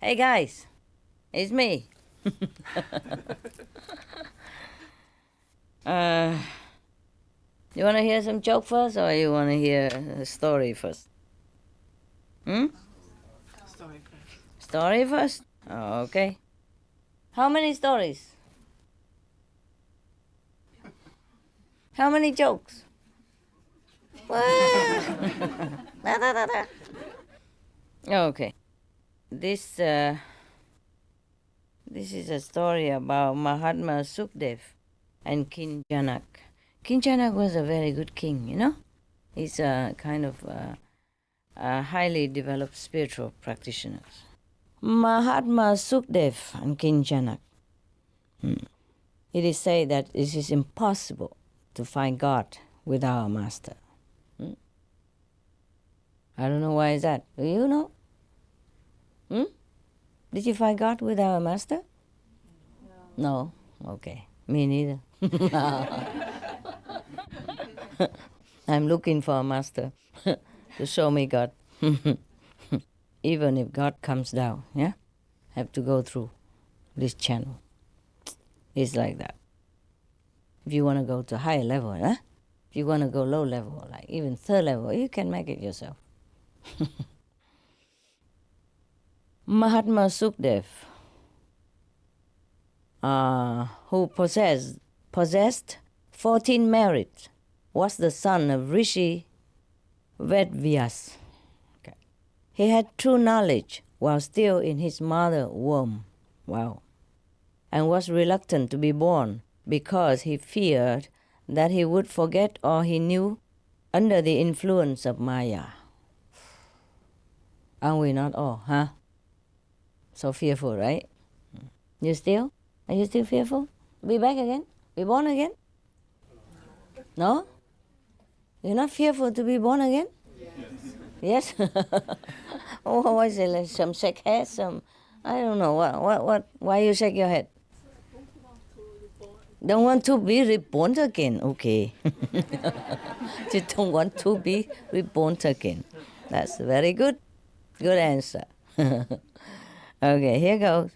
Hey guys, it's me. You want to hear some joke first, or you want to hear a story first? Story first. Story first? Oh, okay. How many stories? How many jokes? Okay. This is a story about Mahatma Sukhdev and King Janak. King Janak was a very good king, you know? He's a kind of a highly developed spiritual practitioner. Mahatma Sukhdev and King Janak. It is said that it is impossible to find God without a master. I don't know why is that. Do you know? Did you find God without a master? No? Okay. Me neither. I'm looking for a master to show me God. Even if God comes down, yeah? Have to go through this channel. It's like that. If you want to go to higher level, huh? If you want to go low level, like even third level, you can make it yourself. Mahatma Sukhdev, who possessed 14 merits, was the son of Rishi Vedvyas. Okay. He had true knowledge while still in his mother's womb. Wow. And was reluctant to be born because he feared that he would forget all he knew under the influence of Maya. Are we not all, huh? So fearful, right? You still? Are you still fearful? Be back again? Be born again? No? You're not fearful to be born again? Yes? Oh, why is it like some shake head, some, I don't know, what, why you shake your head? Don't want to be reborn again, okay. You don't want to be reborn again. That's very good. Good answer. Okay, here goes.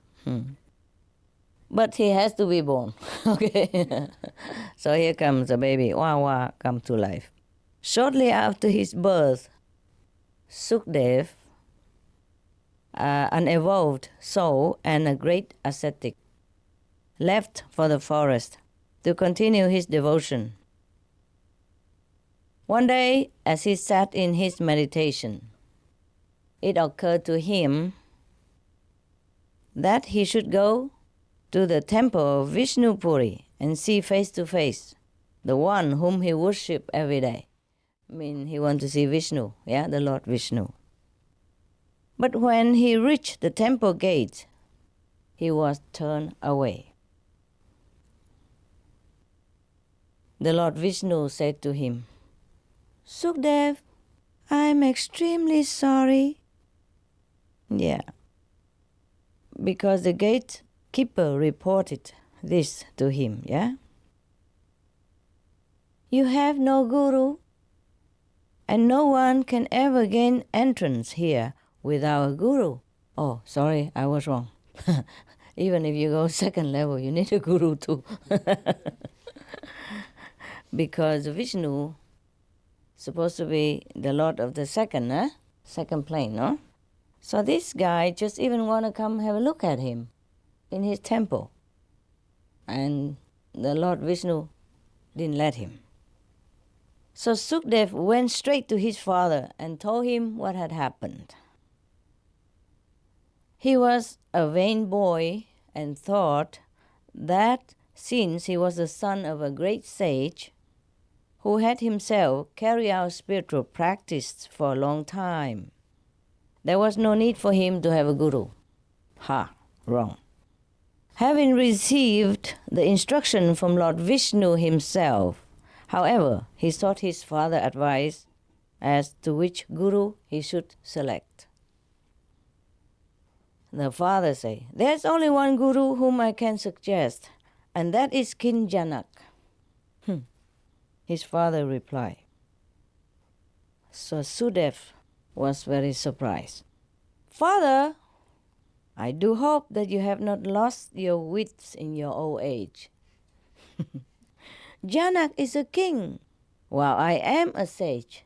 But he has to be born, okay? So here comes the baby, wah wah, come to life. Shortly after his birth, Sukhdev, an evolved soul and a great ascetic, left for the forest to continue his devotion. One day, as he sat in his meditation, it occurred to him that he should go to the temple of Vishnupuri and see face to face the one whom he worshipped every day. I mean, he wanted to see Vishnu, yeah, the Lord Vishnu. But when he reached the temple gate, he was turned away. The Lord Vishnu said to him, Sukhdev, I am extremely sorry. Yeah, because the gatekeeper reported this to him, yeah? You have no guru, and no one can ever gain entrance here without a guru. Oh, sorry, I was wrong. Even if you go second level, you need a guru too. Because Vishnu supposed to be the Lord of the second plane, no? So this guy just even want to come have a look at him in his temple. And the Lord Vishnu didn't let him. So Sukhdev went straight to his father and told him what had happened. He was a vain boy and thought that since he was the son of a great sage who had himself carried out spiritual practice for a long time, there was no need for him to have a guru. Ha, wrong. Having received the instruction from Lord Vishnu himself, however, he sought his father's advice as to which guru he should select. The father said, there's only one guru whom I can suggest, and that is King Janak. His father replied. So Sukhdev was very surprised. Father, I do hope that you have not lost your wits in your old age. Janak is a king, while I am a sage.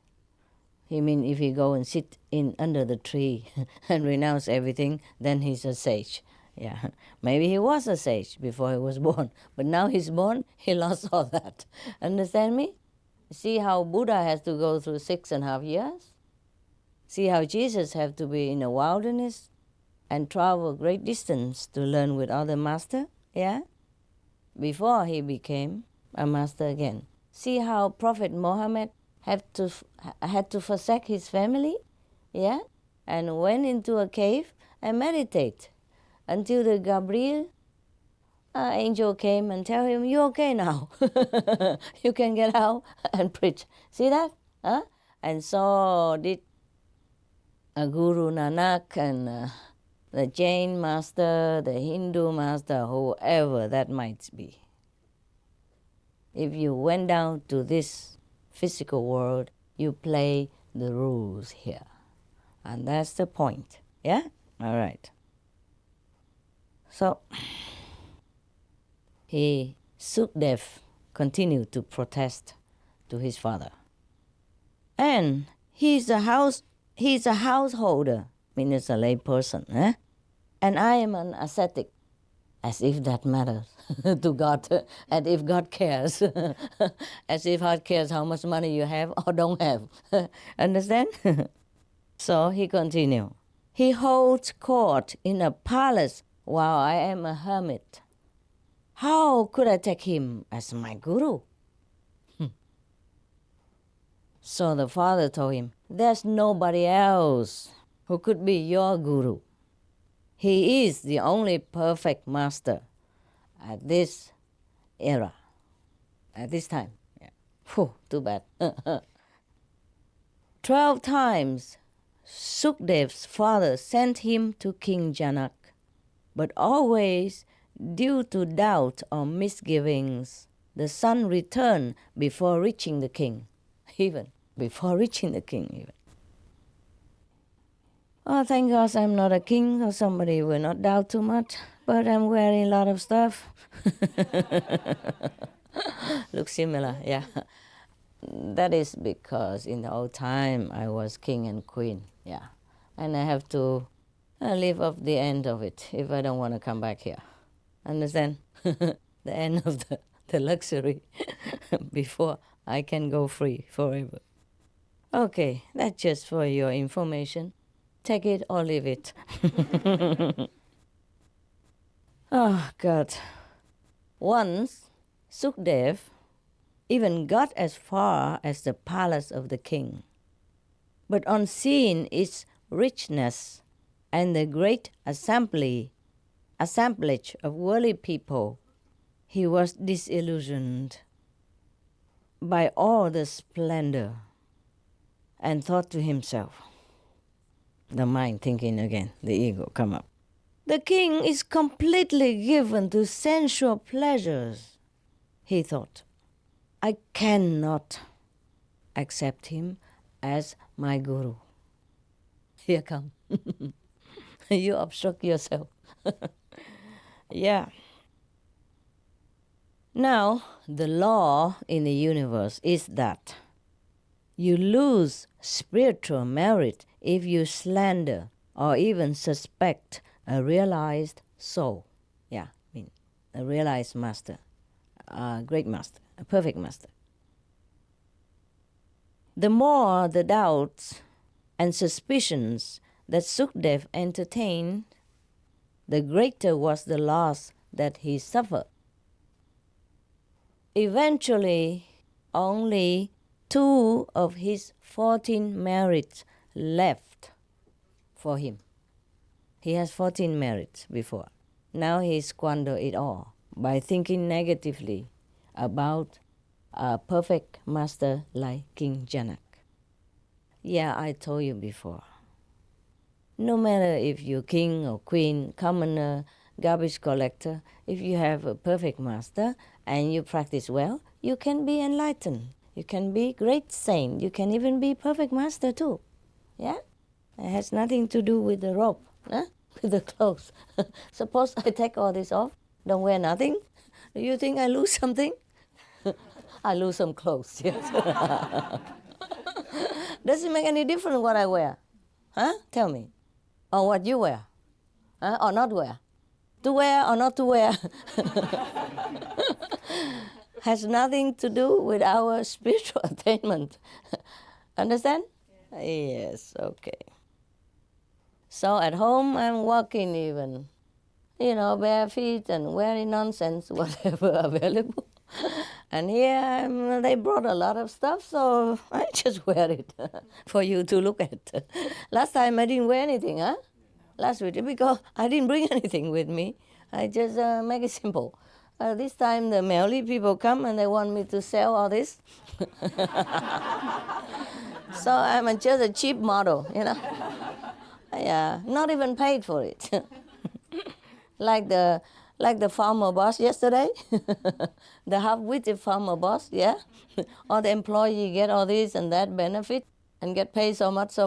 He means if he go and sit in under the tree and renounce everything, then he's a sage. Yeah, maybe he was a sage before he was born, but now he's born, he lost all that. Understand me? See how Buddha has to go through 6.5 years? See how Jesus have to be in the wilderness and travel great distance to learn with other master? Yeah? Before he became a master again. See how Prophet Muhammad had to forsake his family? Yeah? And went into a cave and meditate until the Gabriel angel came and tell him, you're okay now. You can get out and preach. See that? Huh? And so did Guru Nanak and the Jain master, the Hindu master, whoever that might be. If you went down to this physical world, you play the rules here. And that's the point. Yeah? All right. So, Sukdev continued to protest to his father. And he's a householder, means a lay person. And I am an ascetic, as if that matters to God, and if God cares, as if God cares how much money you have or don't have. Understand? So he continued. He holds court in a palace while I am a hermit. How could I take him as my guru? So the father told him, there's nobody else who could be your guru. He is the only perfect master at this era, at this time. Yeah. Whew, too bad. 12 times Sukdev's father sent him to King Janak, but always, due to doubt or misgivings, the son returned before reaching the king. Even before reaching the king, even. Oh, thank God I'm not a king, or somebody will not doubt too much, but I'm wearing a lot of stuff. Looks similar, yeah. That is because in the old time I was king and queen, yeah. And I have to live off the end of it if I don't want to come back here. Understand? The end of the luxury before I can go free forever. Okay, that's just for your information. Take it or leave it. Oh, God. Once, Sukdev even got as far as the palace of the king. But on seeing its richness and the great assemblage of worldly people, he was disillusioned by all the splendor and thought to himself, the mind thinking again, the ego come up. The king is completely given to sensual pleasures, he thought. I cannot accept him as my guru. Here come. You obstruct yourself. Yeah. Now, the law in the universe is that you lose spiritual merit if you slander or even suspect a realized soul. Yeah, I mean, a realized master, a great master, a perfect master. The more the doubts and suspicions that Sukdev entertained, the greater was the loss that he suffered. Eventually, only 2 of his 14 merits left for him. He has 14 merits before. Now he squandered it all by thinking negatively about a perfect master like King Janak. Yeah, I told you before. No matter if you're king or queen, commoner, garbage collector, if you have a perfect master and you practice well, you can be enlightened. You can be great saint. You can even be perfect master too. Yeah? It has nothing to do with the rope. Huh? with the clothes. Suppose I take all this off, don't wear nothing. Do you think I lose something? I lose some clothes, yes. Does it make any difference what I wear? Huh? Tell me. Or what you wear? Huh? Or not wear? To wear or not to wear? Has nothing to do with our spiritual attainment. Understand? Yes, okay. So at home I'm walking even, bare feet and wearing nonsense, whatever available. And here they brought a lot of stuff, so I just wear it for you to look at. Last time I didn't wear anything, huh? Last week, because I didn't bring anything with me. I just make it simple. This time the Maoli people come and they want me to sell all this. So I'm just a cheap model, Yeah, not even paid for it. like the farmer boss yesterday, the half-witted farmer boss, yeah? All the employee get all this and that benefit and get paid so much,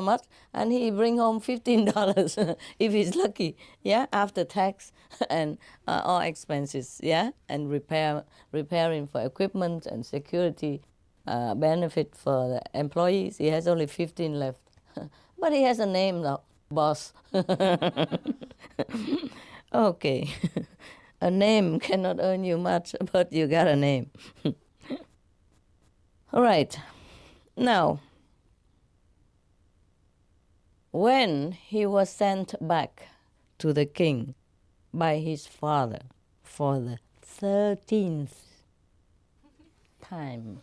and he bring home $15 if he's lucky, yeah, after tax and all expenses, yeah, and repairing for equipment and security benefit for the employees. He has only 15 left, but he has a name now, boss. Okay, a name cannot earn you much, but you got a name. All right, now, when he was sent back to the king by his father for the 13th time,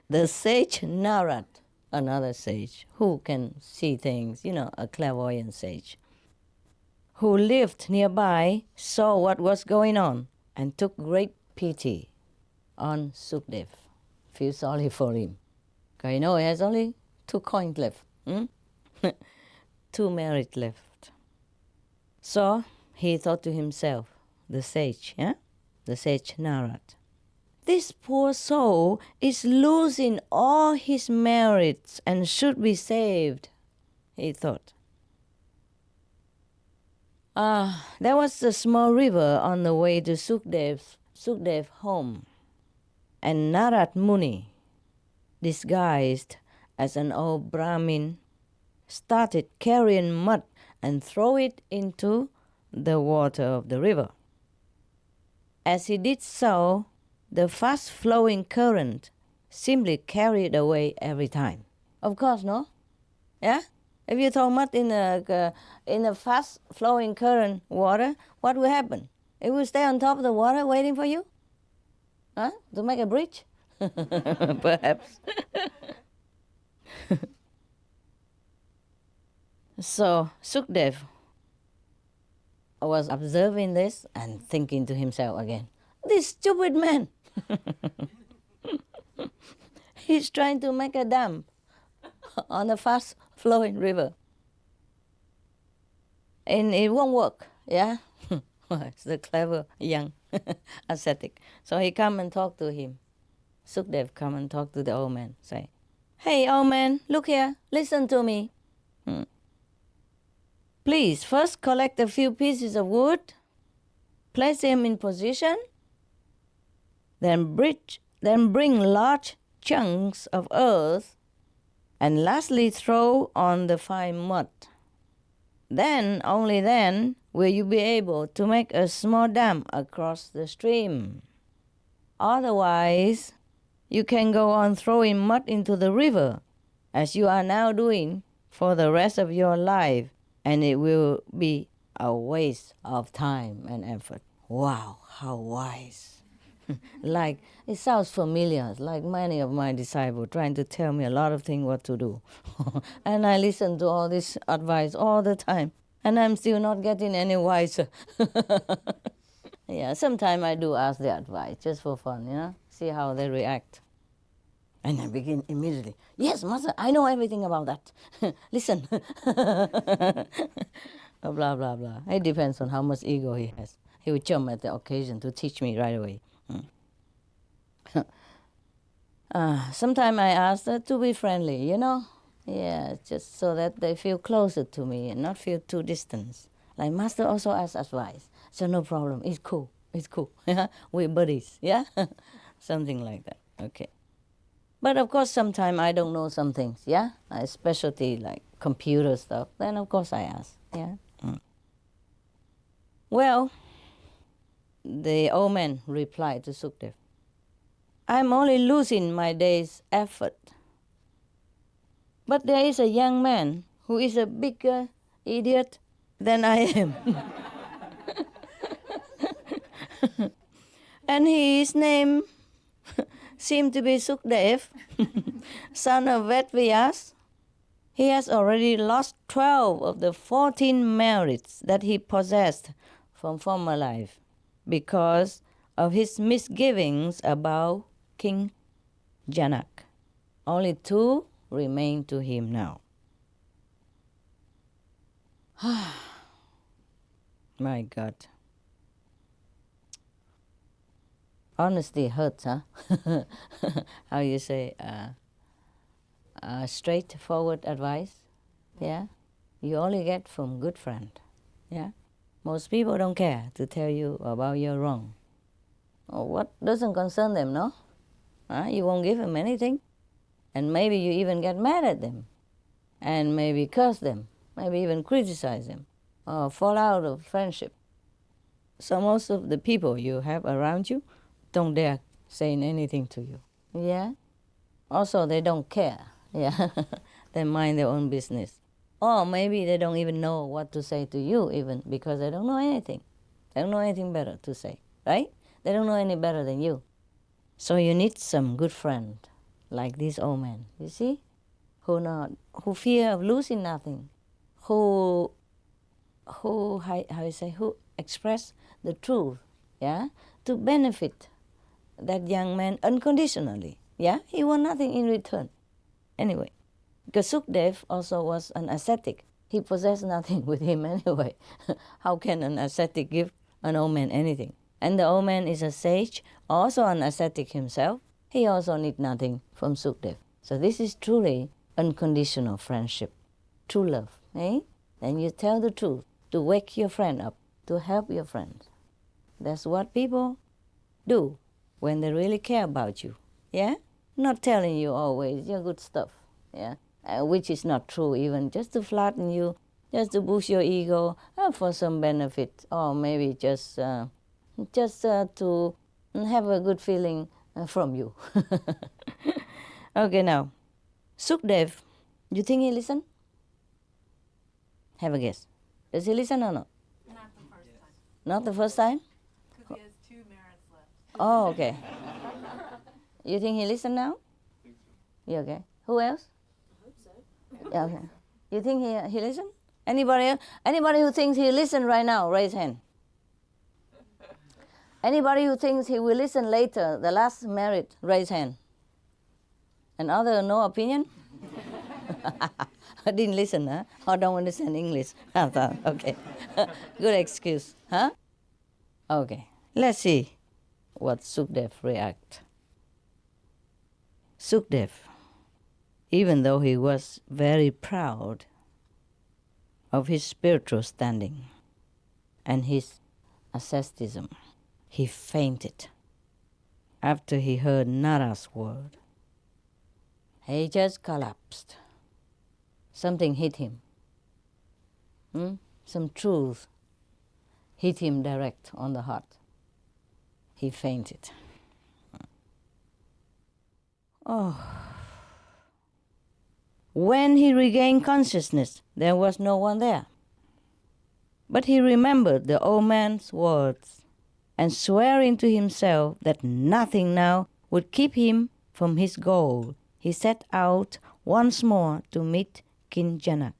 the sage Narad, another sage who can see things, a clairvoyant sage, who lived nearby, saw what was going on and took great pity on Sukdev. Feel sorry for him. Because he has only 2 coins left. 2 merit left. So he thought to himself, the sage, the sage Narad, this poor soul is losing all his merits and should be saved, he thought. There was a small river on the way to Sukdev's home, and Narad Muni, disguised as an old Brahmin, started carrying mud and throw it into the water of the river. As he did so, the fast-flowing current simply carried away every time. Of course, no? Yeah? If you throw mud in a fast-flowing current water, what will happen? It will stay on top of the water waiting for you? Huh? To make a bridge? Perhaps. So Sukdev was observing this and thinking to himself again, this stupid man, he's trying to make a dam on a fast-flowing river. And it won't work, yeah? It's the clever young ascetic. So he come and talk to him. Sukdev come and talk to the old man, say, hey, old man, look here, listen to me. Please, first collect a few pieces of wood, place them in position, then bring large chunks of earth, and lastly throw on the fine mud. Then, only then, will you be able to make a small dam across the stream. Otherwise, you can go on throwing mud into the river, as you are now doing for the rest of your life, and it will be a waste of time and effort. Wow, how wise. Like, it sounds familiar, it's like many of my disciples trying to tell me a lot of things what to do. And I listen to all this advice all the time, and I'm still not getting any wiser. Yeah, sometimes I do ask the advice, just for fun, see how they react. And I begin immediately, yes, Master, I know everything about that. Listen. Blah, blah, blah. It depends on how much ego he has. He will jump at the occasion to teach me right away. Sometimes I ask to be friendly, Yeah, just so that they feel closer to me and not feel too distant. Like Master also asks advice. So no problem. It's cool. It's cool. We're buddies. Yeah, something like that. Okay. But of course, sometimes I don't know some things. Yeah, specialty like computer stuff. Then of course I ask. Yeah. Well, the old man replied to Sukdev, I'm only losing my day's effort. But there is a young man who is a bigger idiot than I am. And his name seemed to be Sukdev, son of Vedvyas. He has already lost 12 of the 14 merits that he possessed from former life because of his misgivings about King Janak. Only 2 remain to him now. My God. Honesty hurts, huh? How you say, straightforward advice, yeah? You only get from good friend, yeah? Most people don't care to tell you about your wrong. Or what doesn't concern them, no? You won't give them anything. And maybe you even get mad at them. And maybe curse them. Maybe even criticize them. Or fall out of friendship. So most of the people you have around you don't dare say anything to you. Yeah? Also, they don't care. Yeah? They mind their own business. Or maybe they don't even know what to say to you even because they don't know anything. They don't know anything better to say, right? They don't know any better than you. So you need some good friend like this old man, you see? Who fear of losing nothing, who express the truth, yeah, to benefit that young man unconditionally, yeah. He want nothing in return, anyway. Because Sukdev also was an ascetic. He possessed nothing with him anyway. How can an ascetic give an old man anything? And the old man is a sage, also an ascetic himself. He also need nothing from Sukdev. So this is truly unconditional friendship, true love, eh? And you tell the truth to wake your friend up, to help your friend. That's what people do when they really care about you, yeah? Not telling you always your good stuff, yeah? Which is not true even, just to flatten you, just to boost your ego for some benefit, or maybe just to have a good feeling from you. Okay, now, Sukdev, you think he listen? Have a guess. Does he listen or not? Not the first time. Not the first time? Because he has 2 merits left. Oh, okay. You think he listen now? You okay? Who else? I hope so. Yeah, okay. You think he listen? Anybody who thinks he listen right now, raise hand. Anybody who thinks he will listen later, the last merit, raise hand. And other no opinion? I didn't listen, huh? Or don't understand English. Okay. Good excuse, huh? Okay. Let's see what Sukdev react. Sukdev, even though he was very proud of his spiritual standing and his asceticism, he fainted after he heard Nara's word. He just collapsed. Something hit him. Some truth hit him direct on the heart. He fainted. Oh. When he regained consciousness, there was no one there. But he remembered the old man's words, and swearing to himself that nothing now would keep him from his goal, he set out once more to meet King Janak.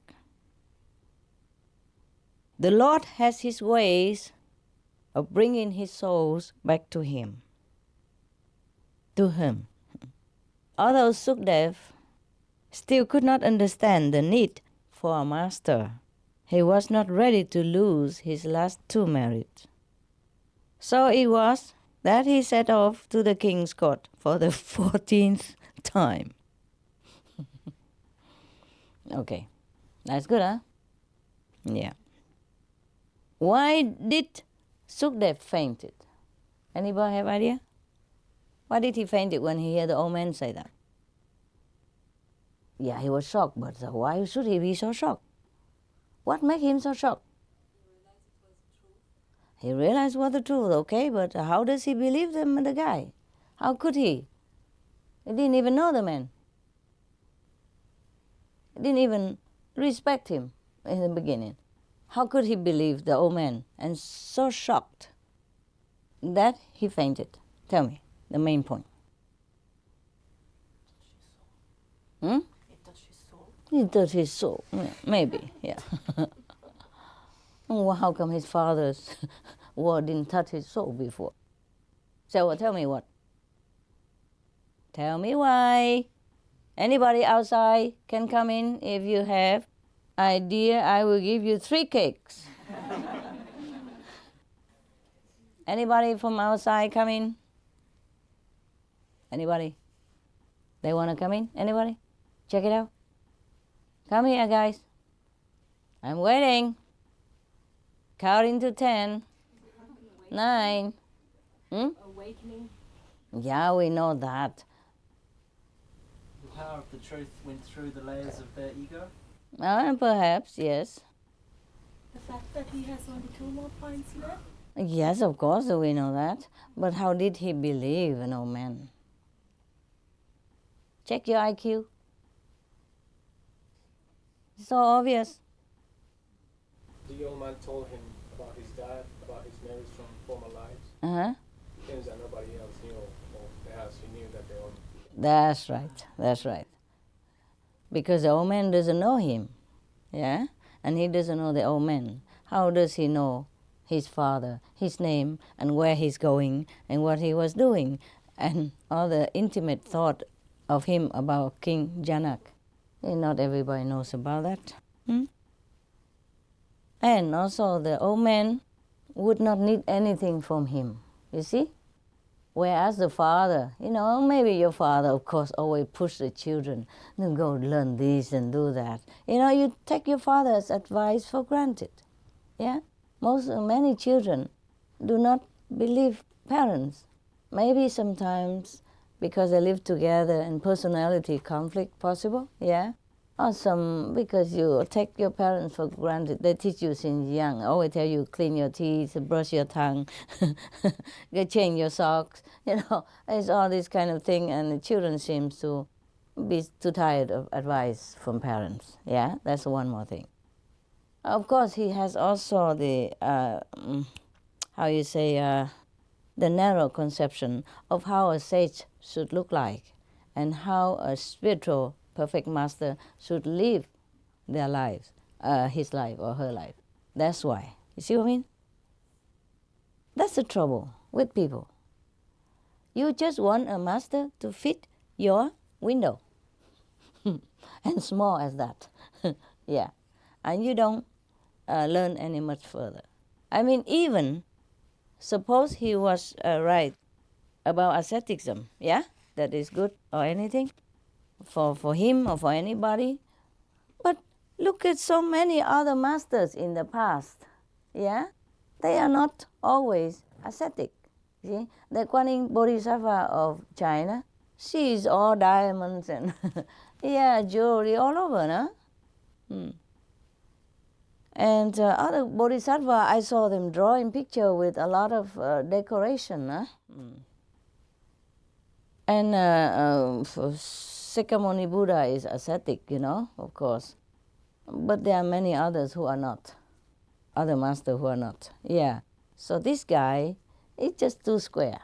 The Lord has his ways of bringing his souls back to him. Although Sukdev still could not understand the need for a master, he was not ready to lose his last 2 merits. So it was that he set off to the king's court for the 14th time. Okay. That's good, huh? Yeah. Why did Sukdev fainted? Anybody have idea? Why did he fainted when he heard the old man say that? Yeah, he was shocked, but why should he be so shocked? What made him so shocked? He realized what the truth, okay, but how does he believe the guy? How could he? He didn't even know the man. He didn't even respect him in the beginning. How could he believe the old man? And so shocked that he fainted. Tell me the main point. Hmm? It touched his soul. He touched his soul. Yeah, maybe, yeah. Well, how come his father's word didn't touch his soul before? So tell me what? Tell me why. Anybody outside can come in if you have idea. I will give you 3 cakes. Anybody from outside come in? Anybody? They want to come in? Anybody? Check it out. Come here, guys. I'm waiting. Counting to 10. 9. Awakening. Yeah, we know that. The power of the truth went through the layers of their ego. Perhaps, yes. The fact that he has only 2 more points left. Yes, of course, we know that. But how did he believe an old man? Check your IQ. It's so obvious. The old man told him about his dad, about his memories from former lives. Uh-huh. Things that nobody else knew, or perhaps he knew that they all. That's right. That's right. Because the old man doesn't know him. Yeah? And he doesn't know the old man. How does he know his father, his name, and where he's going, and what he was doing, and all the intimate thought of him about King Janak? Not everybody knows about that. And also the old man would not need anything from him, you see? Whereas the father, maybe your father, of course, always push the children to go learn this and do that. You take your father's advice for granted. Yeah? Many children do not believe parents. Maybe sometimes because they live together and personality conflict possible, yeah? Or some because you take your parents for granted. They teach you since young. Always tell you clean your teeth, brush your tongue, change your socks. It's all this kind of thing, and the children seem to be too tired of advice from parents. Yeah, that's one more thing. Of course, he has also the the narrow conception of how a sage should look like, and how a spiritual perfect master should live their lives, his life or her life. That's why. You see what I mean? That's the trouble with people. You just want a master to fit your window. And small as that. Yeah. And you don't learn any much further. I mean, even suppose he was right about asceticism, yeah? That is good or anything for him or for anybody. But look at so many other masters in the past, yeah? They are not always ascetic. See? The Guanyin Bodhisattva of China, she is all diamonds and yeah, jewelry all over, no? And other Bodhisattva, I saw them drawing picture with a lot of decoration. And Sakyamuni Buddha is ascetic, of course. But there are many others who are not. Other masters who are not. Yeah. So this guy is just too square.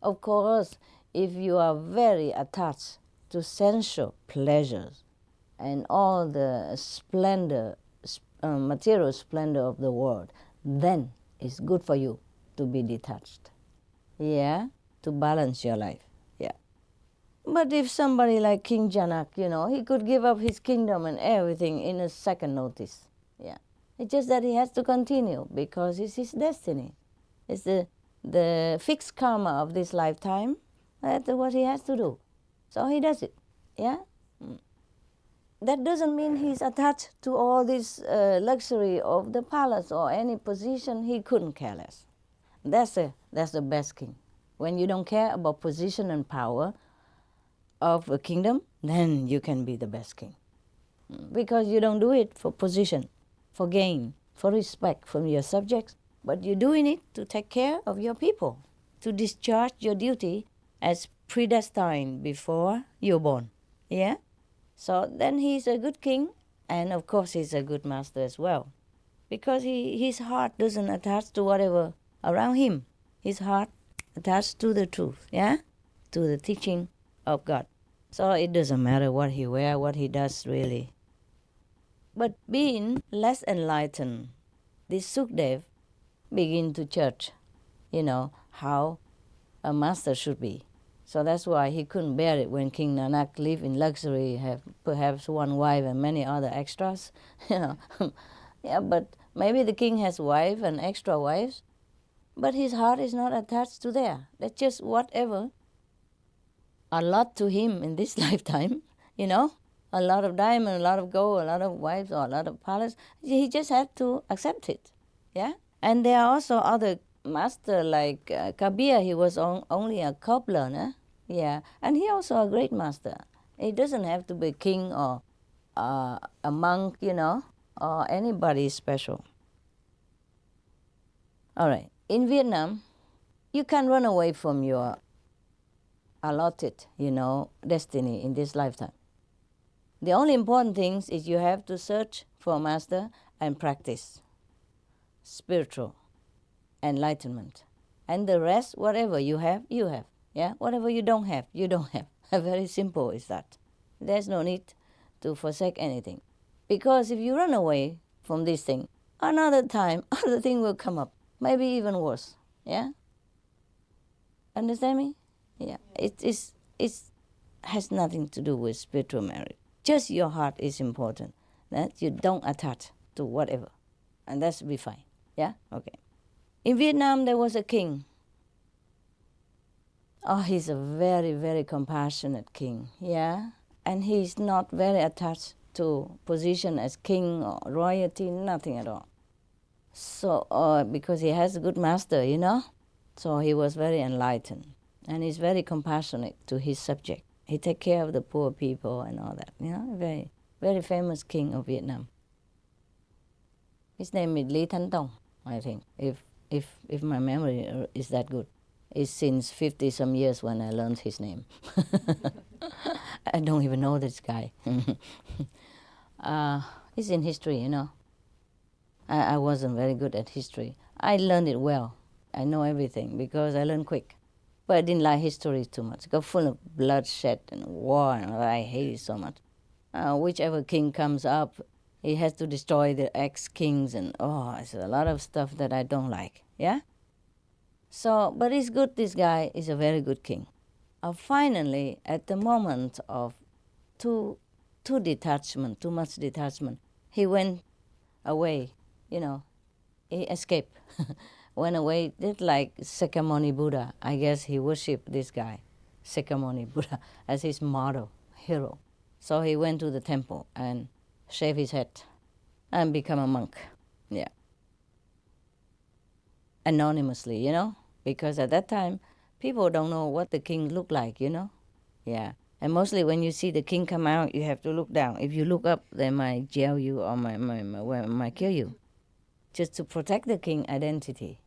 Of course, if you are very attached to sensual pleasures and all the splendor, material splendor of the world, then it's good for you to be detached. Yeah, to balance your life. Yeah. But if somebody like King Janak, he could give up his kingdom and everything in a second notice. Yeah. It's just that he has to continue because it's his destiny. It's the fixed karma of this lifetime. That's what he has to do. So he does it. Yeah? that doesn't mean he's attached to all this luxury of the palace or any position. He couldn't care less. That's the best king. When you don't care about position and power of a kingdom, then you can be the best king. Because you don't do it for position, for gain, for respect from your subjects, but you're doing it to take care of your people, to discharge your duty as predestined before you're born. Yeah? So then he's a good king, and of course he's a good master as well. Because his heart doesn't attach to whatever around him. His heart attached to the truth, yeah? To the teaching of God. So it doesn't matter what he wears, what he does really. But being less enlightened, this Sukdev begin to judge, how a master should be. So that's why he couldn't bear it when King Nanak lived in luxury, have perhaps one wife and many other extras. Yeah, but maybe the king has wife and extra wives, but his heart is not attached to there. That's just whatever a lot to him in this lifetime, a lot of diamond, a lot of gold, a lot of wives, or a lot of palace. He just had to accept it, yeah. And there are also other master like Kabir. He was only a cobbler, no? Yeah, and he also a great master. He doesn't have to be king or a monk, or anybody special. All right, in Vietnam, you can't run away from your allotted, destiny in this lifetime. The only important thing is you have to search for a master and practice spiritual enlightenment. And the rest, whatever you have, you have. Yeah, whatever you don't have, you don't have. Very simple is that. There's no need to forsake anything. Because if you run away from this thing, another time, other thing will come up. Maybe even worse. Yeah? Understand me? Yeah. It has nothing to do with spiritual merit. Just your heart is important. That you don't attach to whatever. And that's be fine. Yeah? Okay. In Vietnam, there was a king. Oh, he's a very, very compassionate king. Yeah? And he's not very attached to position as king or royalty, nothing at all. So, because he has a good master, So he was very enlightened. And he's very compassionate to his subject. He take care of the poor people and all that. Very, very famous king of Vietnam. His name is Lý Thánh Tông, I think, if my memory is that good. It's since 50-some years when I learned his name. I don't even know this guy. It's in history, I wasn't very good at history. I learned it well. I know everything because I learn quick. But I didn't like history too much. It got full of bloodshed and war, and I hate it so much. Whichever king comes up, he has to destroy the ex-kings, and it's a lot of stuff that I don't like, yeah? So, but it's good, this guy is a very good king. Finally, at the moment of too much detachment, he went away, he escaped. Went away, did like Sakyamuni Buddha. I guess he worshipped this guy, Sakyamuni Buddha, as his model, hero. So he went to the temple and shaved his head and become a monk. Yeah. Anonymously, because at that time, people don't know what the king looked like, Yeah. And mostly when you see the king come out, you have to look down. If you look up, they might jail you or might kill you, just to protect the king identity.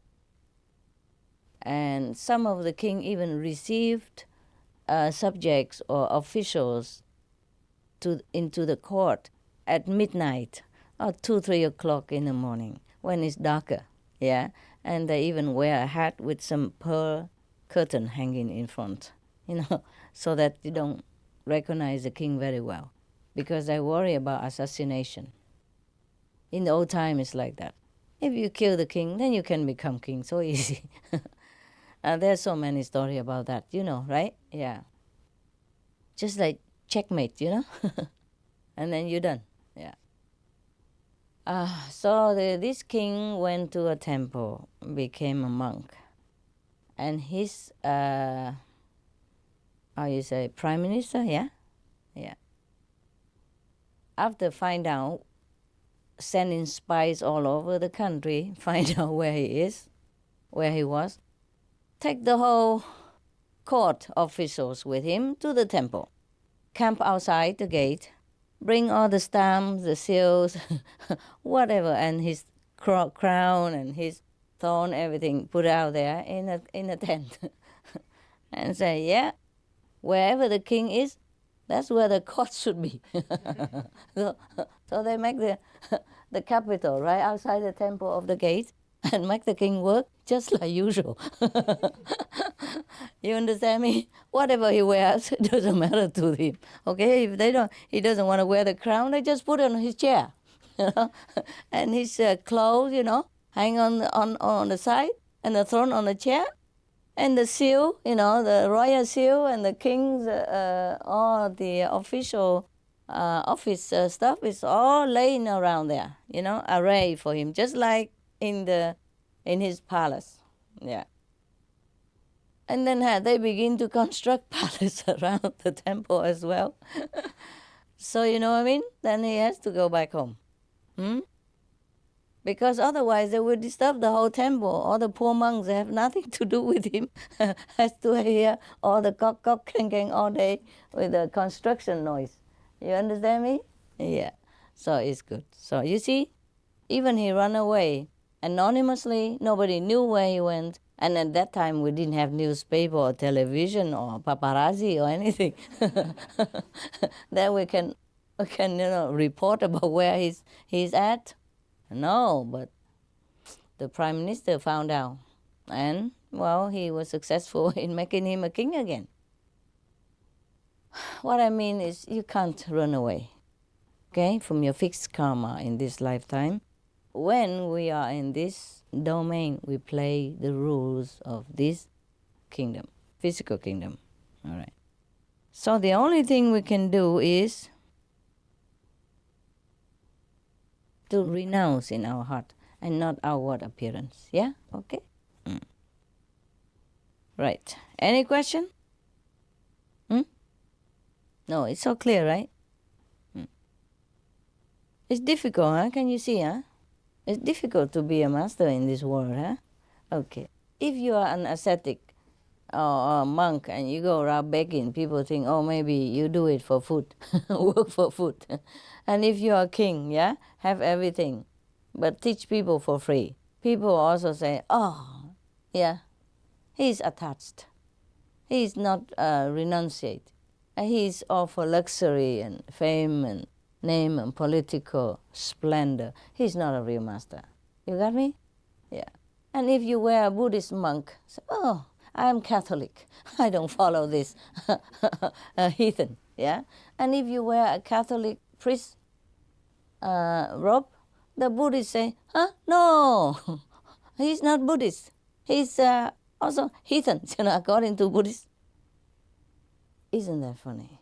And some of the king even received subjects or officials into the court at midnight or 2-3 o'clock in the morning when it's darker, yeah. And they even wear a hat with some pearl curtain hanging in front, so that you don't recognize the king very well, because they worry about assassination. In the old time, it's like that. If you kill the king, then you can become king so easy. There's so many stories about that, right? Yeah. Just like checkmate, and then you're done. Yeah. So this king went to a temple, became a monk, and his prime minister, yeah, after find out, sending spies all over the country, find out where he is, where he was, take the whole court officials with him to the temple, camp outside the gate, bring all the stamps, the seals, whatever, and his crown and his thorn, everything put out there in a tent, and say, yeah, wherever the king is, that's where the court should be. so they make the capital right outside the temple of the gate and make the king work just like usual. You understand me? Whatever he wears, it doesn't matter to him. Okay, if he doesn't want to wear the crown, they just put it on his chair, and his clothes, hang on the side, and the throne on the chair, and the seal, the royal seal, and the king's all the official office stuff is all laying around there, array for him, just like in his palace. Yeah. And then they begin to construct palace around the temple as well. So you know what I mean? Then he has to go back home. Because otherwise they would disturb the whole temple. All the poor monks have nothing to do with him. Has to hear all the cock clanking all day with the construction noise. You understand me? Yeah. So it's good. So you see, even he ran away anonymously. Nobody knew where he went. And at that time, we didn't have newspaper or television or paparazzi or anything. Then we can report about where he's at. No, but the prime minister found out. And, well, he was successful in making him a king again. What I mean is you can't run away, okay, from your fixed karma in this lifetime. When we are in this domain, we play the rules of this kingdom, physical kingdom. All right. So the only thing we can do is to renounce in our heart and not outward appearance. Yeah? Okay? Right. Any question? No, it's so clear, right? It's difficult, huh? Can you see, huh? It's difficult to be a master in this world, huh? Okay. If you are an ascetic or a monk and you go around begging, people think, oh, maybe you do it for food, work for food. And if you are a king, yeah, have everything, but teach people for free, people also say, oh, yeah, he's attached. He's not renunciate. He's all for luxury and fame and name and political splendor. He's not a real master. You got me? Yeah. And if you were a Buddhist monk, say, oh, I'm Catholic. I don't follow this heathen. Yeah. And if you wear a Catholic priest robe, the Buddhists say, huh? No, he's not Buddhist. He's also heathen, according to Buddhists. Isn't that funny?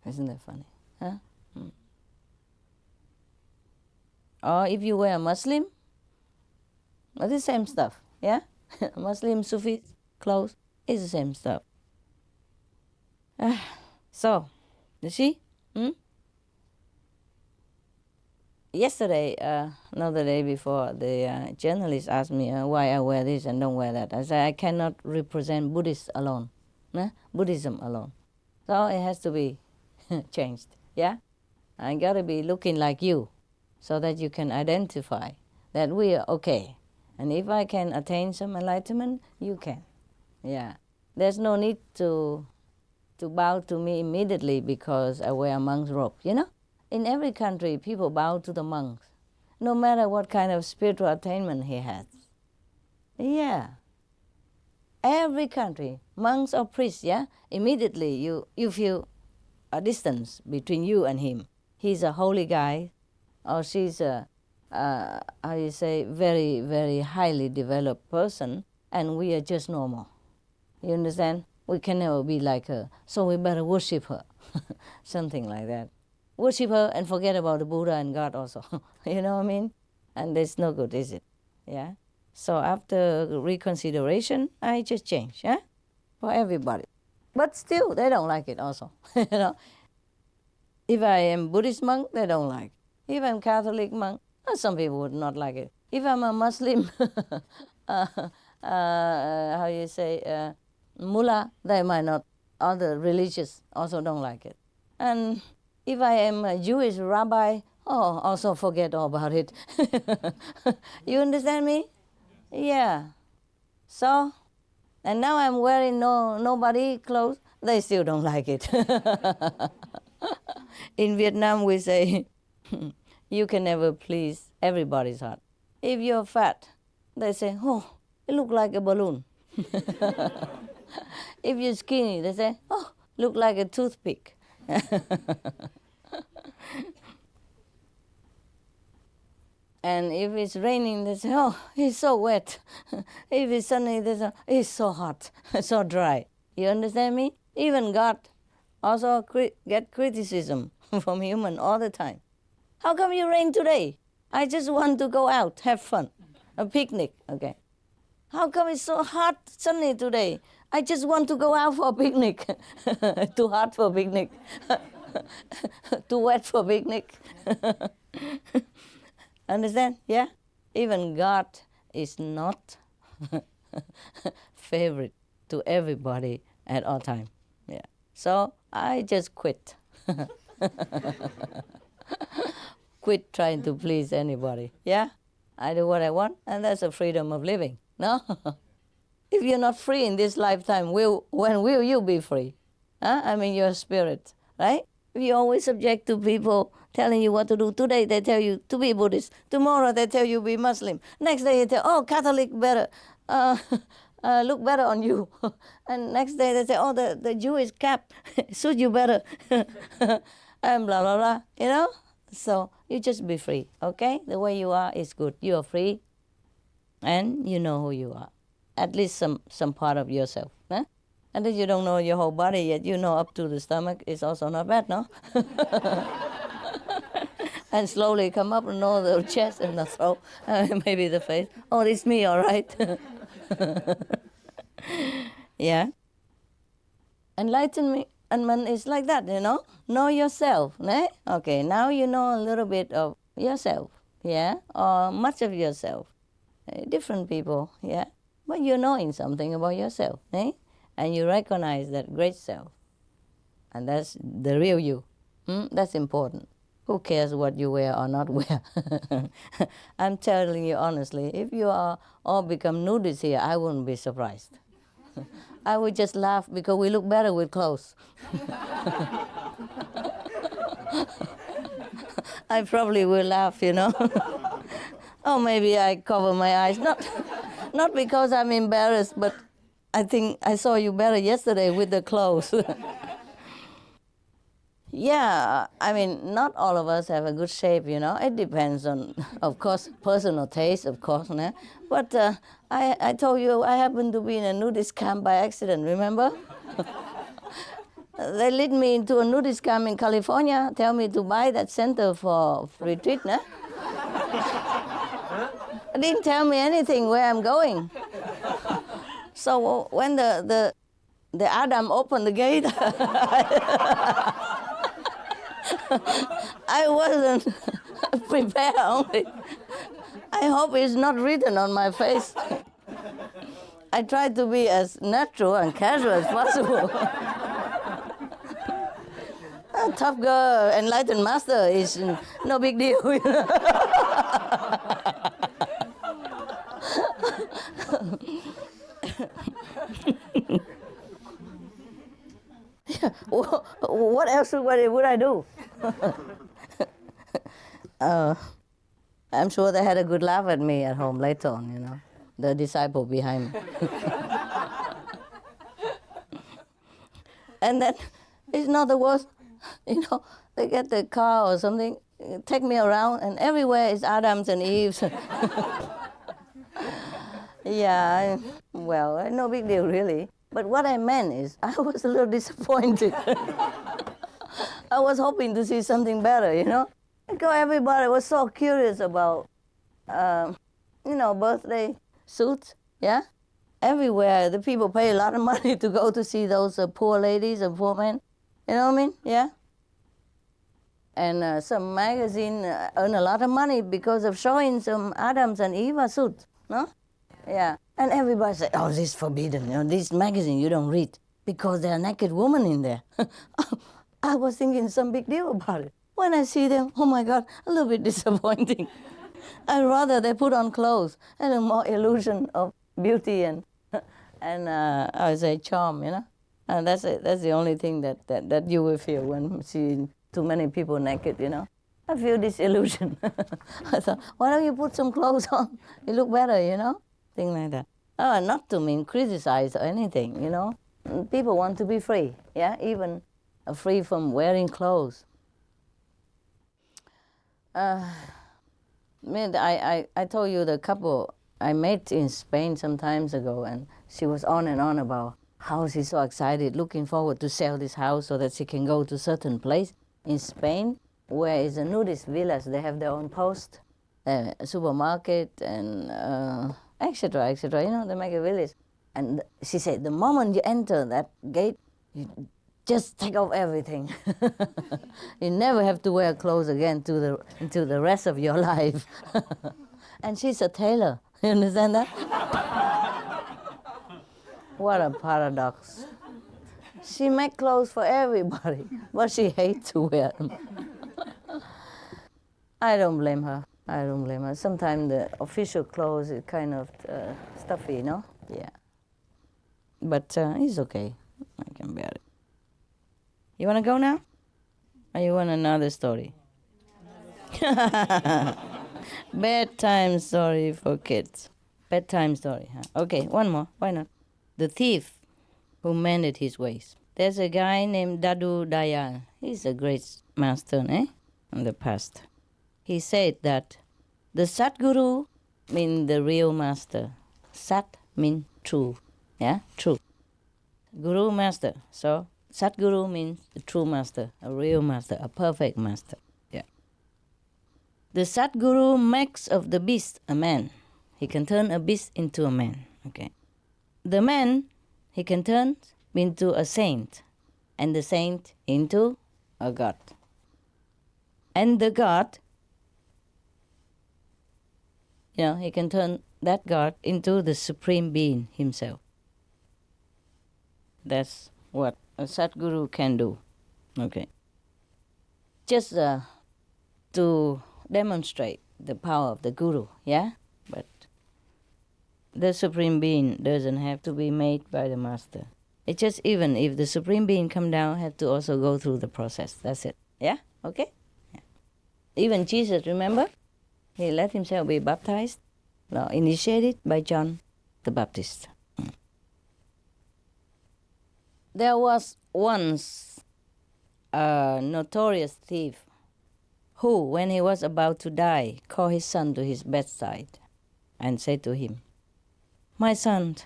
Isn't that funny? Huh? Or if you wear a Muslim, it's the same stuff, yeah? Muslim, Sufi clothes, it's the same stuff. So, you see? Yesterday, another day before, the journalist asked me why I wear this and don't wear that. I said I cannot represent Buddhists alone, Buddhism alone. So it has to be changed, yeah? I gotta be looking like you so that you can identify that we are okay. And if I can attain some enlightenment, you can, yeah. There's no need to bow to me immediately because I wear a monk's robe, In every country, people bow to the monks, no matter what kind of spiritual attainment he has. Yeah. Every country, monks or priests, yeah, immediately you feel a distance between you and him. He's a holy guy, or she's a, very, very highly developed person, and we are just normal. You understand? We can never be like her, so we better worship her. Something like that. Worship her and forget about the Buddha and God also. You know what I mean? And that's no good, is it? Yeah? So after reconsideration, I just change, yeah? For everybody. But still, they don't like it also, If I am Buddhist monk, they don't like. If I'm Catholic monk, some people would not like it. If I'm a Muslim, how you say, mullah, they might not. Other religious also don't like it. And if I am a Jewish rabbi, also forget all about it. You understand me? Yeah. So, and now I'm wearing nobody clothes, they still don't like it. In Vietnam, we say, you can never please everybody's heart. If you're fat, they say, oh, you look like a balloon. If you're skinny, they say, oh, look like a toothpick. And if it's raining, they say, oh, it's so wet. If it's sunny, they say, it's so hot, so dry. You understand me? Even God also get criticism from human all the time. How come you rain today? I just want to go out, have fun, a picnic, okay. How come it's so hot, sunny today? I just want to go out for a picnic. Too hot for a picnic. Too wet for a picnic. Understand? Yeah? Even God is not favorite to everybody at all time. Yeah. So I just quit. Quit trying to please anybody. Yeah? I do what I want, and that's a freedom of living. No? If you're not free in this lifetime, when will you be free? Huh? I mean, your spirit, right? If you're always subject to people telling you what to do, today they tell you to be Buddhist, tomorrow they tell you be Muslim, next day they tell, oh, Catholic better, look better on you. And next day they say, oh, the Jewish cap suit you better, and blah, blah, blah, you know? So you just be free, okay? The way you are is good. You are free, and you know who you are. At least some part of yourself. Huh? And if you don't know your whole body yet, you know up to the stomach is also not bad, no? And slowly come up and know the chest and the throat, maybe the face. Oh, it's me, all right. Yeah. Enlightenment is like that, you know? Know yourself, né? Okay, now you know a little bit of yourself, yeah? Or much of yourself. Different people, yeah? But you're knowing something about yourself, eh? And you recognize that great self. And that's the real you. That's important. Who cares what you wear or not wear? I'm telling you honestly, if you all become nudists here, I wouldn't be surprised. I would just laugh because we look better with clothes. I probably will laugh, you know. Or maybe I cover my eyes. Not because I'm embarrassed, but I think I saw you better yesterday with the clothes. Yeah, I mean, not all of us have a good shape, you know. It depends on, of course, personal taste, of course. Né? But I told you I happened to be in a nudist camp by accident, remember? They lead me into a nudist camp in California, tell me to buy that center for retreat. Né? Didn't tell me anything where I'm going. So when the Adam opened the gate, I wasn't prepared only. I hope it's not written on my face. I tried to be as natural and casual as possible. A tough girl, enlightened master is no big deal. What else would I do? I'm sure they had a good laugh at me at home later on, you know, the disciple behind me. And then it's not the worst, you know, they get the car or something, take me around, and everywhere is Adams and Eves. Yeah, well, no big deal really. But what I meant is, I was a little disappointed. I was hoping to see something better, you know? Because everybody was so curious about, birthday suits, yeah? Everywhere, the people pay a lot of money to go to see those poor ladies and poor men. You know what I mean? Yeah? And some magazine earn a lot of money because of showing some Adams and Eva suit, no? Yeah. And everybody said, oh, this is forbidden. This magazine you don't read because there are naked women in there. I was thinking some big deal about it. When I see them, oh my God, a little bit disappointing. I'd rather they put on clothes and a more illusion of beauty and I would say charm, And that's the only thing that you will feel when seeing too many people naked, I feel this illusion. I thought, why don't you put some clothes on? You look better, Thing like that. Oh, not to mean criticize or anything, People want to be free, even free from wearing clothes. I told you the couple I met in Spain some times ago, and she was on and on about how she's so excited, looking forward to sell this house so that she can go to certain place in Spain where is a nudist village. They have their own post, supermarket, and etc., etc. They make a village. And she said, the moment you enter that gate, you just take off everything. You never have to wear clothes again until the rest of your life. And she's a tailor. You understand that? What a paradox. She makes clothes for everybody, but she hates to wear them. I don't blame her. Sometimes the official clothes is kind of stuffy, Yeah. But it's okay. I can bear it. You want to go now? Or you want another story? Bedtime story for kids. Bedtime story, huh? Okay, one more. Why not? The thief who mended his ways. There's a guy named Dadu Dayal. He's a great master, in the past. He said that the Satguru means the real master. Sat means true. Yeah, true. Guru, master. So Satguru means the true master, a real master, a perfect master. Yeah. The Satguru makes of the beast a man. He can turn a beast into a man. Okay. The man, he can turn into a saint, and the saint into a god. And the god, he can turn that god into the supreme being himself. That's what a Satguru can do. Okay. Just to demonstrate the power of the Guru, yeah? But the Supreme Being doesn't have to be made by the Master. It's just even if the Supreme Being come down, have to also go through the process. That's it. Yeah? Okay? Yeah. Even Jesus, remember? He let himself be baptized, initiated by John the Baptist. There was once a notorious thief who, when he was about to die, called his son to his bedside and said to him, "My son,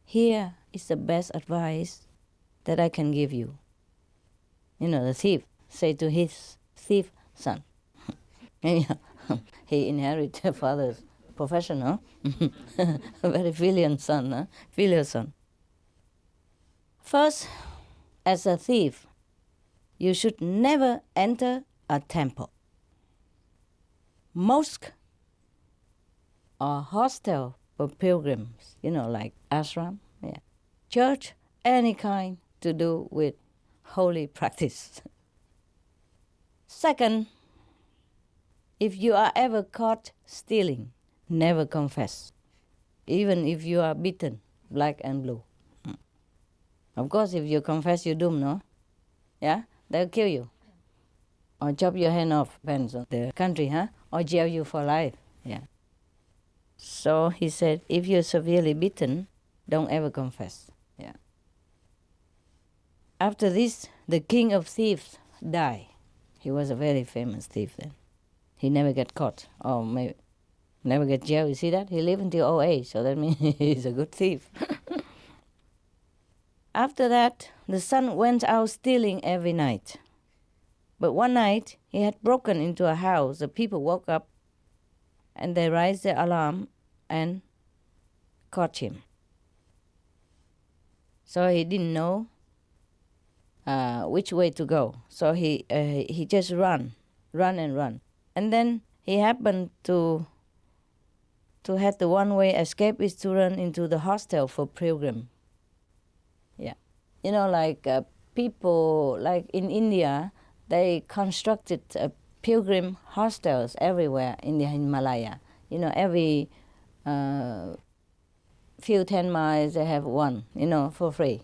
here is the best advice that I can give you." The thief said to his thief son. He inherited the father's profession, a very filial son, filial son. First, as a thief, you should never enter a temple. Mosque or hostel for pilgrims, like ashram, yeah. Church, any kind to do with holy practice. Second, if you are ever caught stealing, never confess, even if you are beaten black and blue. Of course, if you confess, you're doomed, no? Yeah? They'll kill you. Or chop your hand off, depends on the country, Or jail you for life, yeah. So he said, if you're severely beaten, don't ever confess, yeah. After this, the king of thieves died. He was a very famous thief then. He never get caught, or maybe never get jailed. You see that? He lived until old age, so that means he's a good thief. After that, the son went out stealing every night. But one night, he had broken into a house. The people woke up and they raised their alarm and caught him. So he didn't know which way to go. So he just run, and then he happened to have the one-way escape is to run into the hostel for pilgrim. Yeah, like people like in India, they constructed pilgrim hostels everywhere in the Himalaya. Every few 10 miles they have one, for free.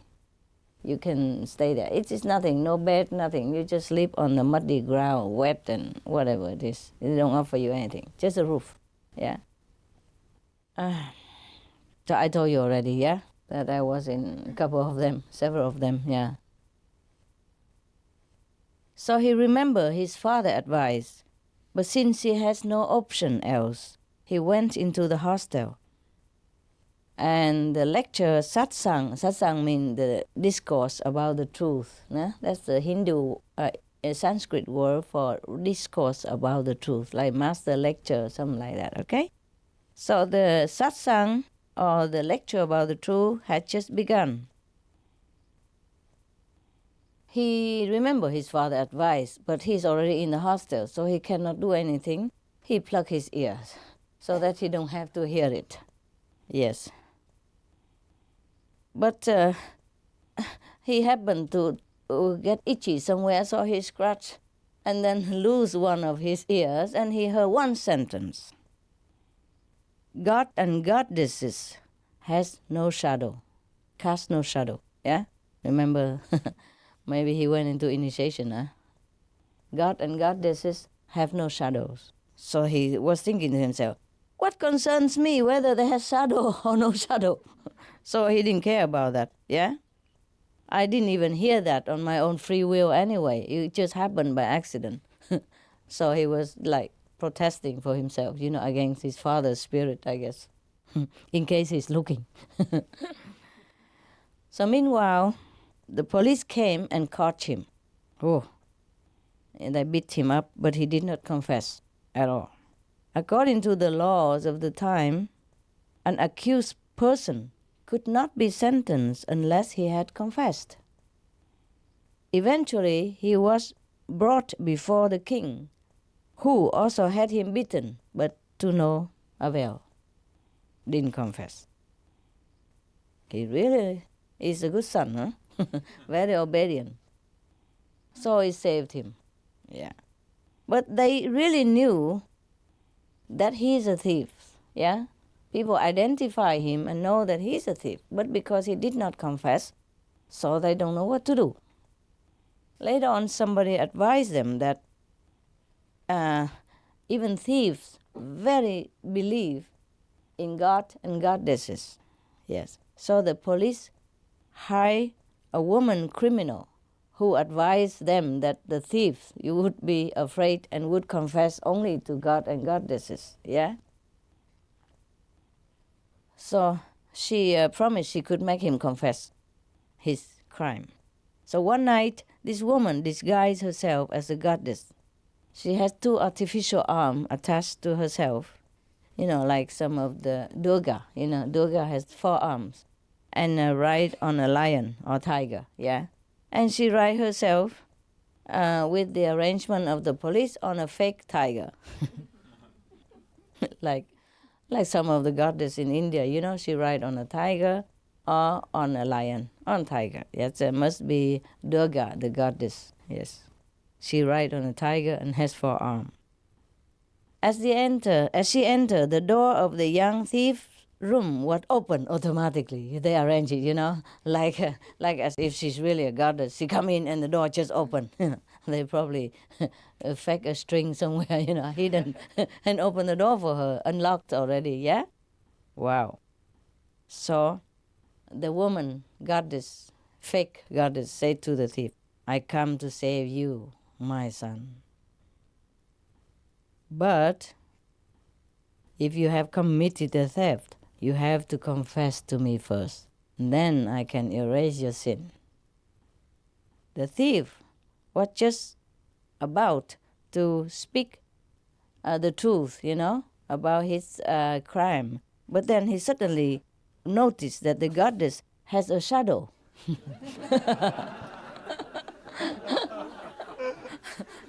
You can stay there. It is nothing, no bed, nothing. You just sleep on the muddy ground, wet and whatever it is. They don't offer you anything, just a roof. Yeah. So I told you already, yeah, that I was in a couple of them, several of them, yeah. So he remembered his father's advice, but since he has no option else, he went into the hostel. And the lecture satsang means the discourse about the truth. Nah? That's the Hindu, Sanskrit word for discourse about the truth, like master lecture, something like that, okay? So the satsang, or the lecture about the truth, had just begun. He remembered his father's advice, but he's already in the hostel, so he cannot do anything. He plugged his ears so that he don't have to hear it. Yes. But he happened to get itchy somewhere, so he scratched and then lose one of his ears, and he heard one sentence. God and goddesses has no shadow, cast no shadow. Yeah? Remember, maybe he went into initiation, huh? God and goddesses have no shadows. So he was thinking to himself, what concerns me whether they have shadow or no shadow? So he didn't care about that, yeah? I didn't even hear that on my own free will anyway. It just happened by accident. So he was like protesting for himself, against his father's spirit, I guess, in case he's looking. So meanwhile, the police came and caught him. Oh, and they beat him up, but he did not confess at all. According to the laws of the time, an accused person could not be sentenced unless he had confessed. Eventually, he was brought before the king, who also had him beaten, but to no avail. Didn't confess. He really is a good son, huh? Very obedient. So he saved him. Yeah. But they really knew that he is a thief. Yeah? People identify him and know that he's a thief, but because he did not confess, so they don't know what to do. Later on, somebody advised them that even thieves very believe in God and goddesses. Yes. So the police hired a woman criminal who advised them that the thief, you would be afraid and would confess only to God and goddesses. Yeah? So she promised she could make him confess his crime. So one night, this woman disguised herself as a goddess. She has 2 artificial arms attached to herself, like some of the Durga. Durga has 4 arms and ride on a lion or tiger, yeah? And she ride herself with the arrangement of the police on a fake tiger. like some of the goddess in India, she ride on a tiger or on a lion, on tiger. Yes, it must be Durga, the goddess, yes. She ride on a tiger and has 4 arms. As she entered, the door of the young thief's room was open automatically. They arrange it, like as if she's really a goddess. She come in and the door just open. They probably fake a string somewhere, hidden, and open the door for her, unlocked already, yeah? Wow. So the woman, goddess, fake goddess, said to the thief, I come to save you, my son. But if you have committed a theft, you have to confess to me first. Then I can erase your sin. The thief was just about to speak the truth, about his crime. But then he suddenly noticed that the goddess has a shadow.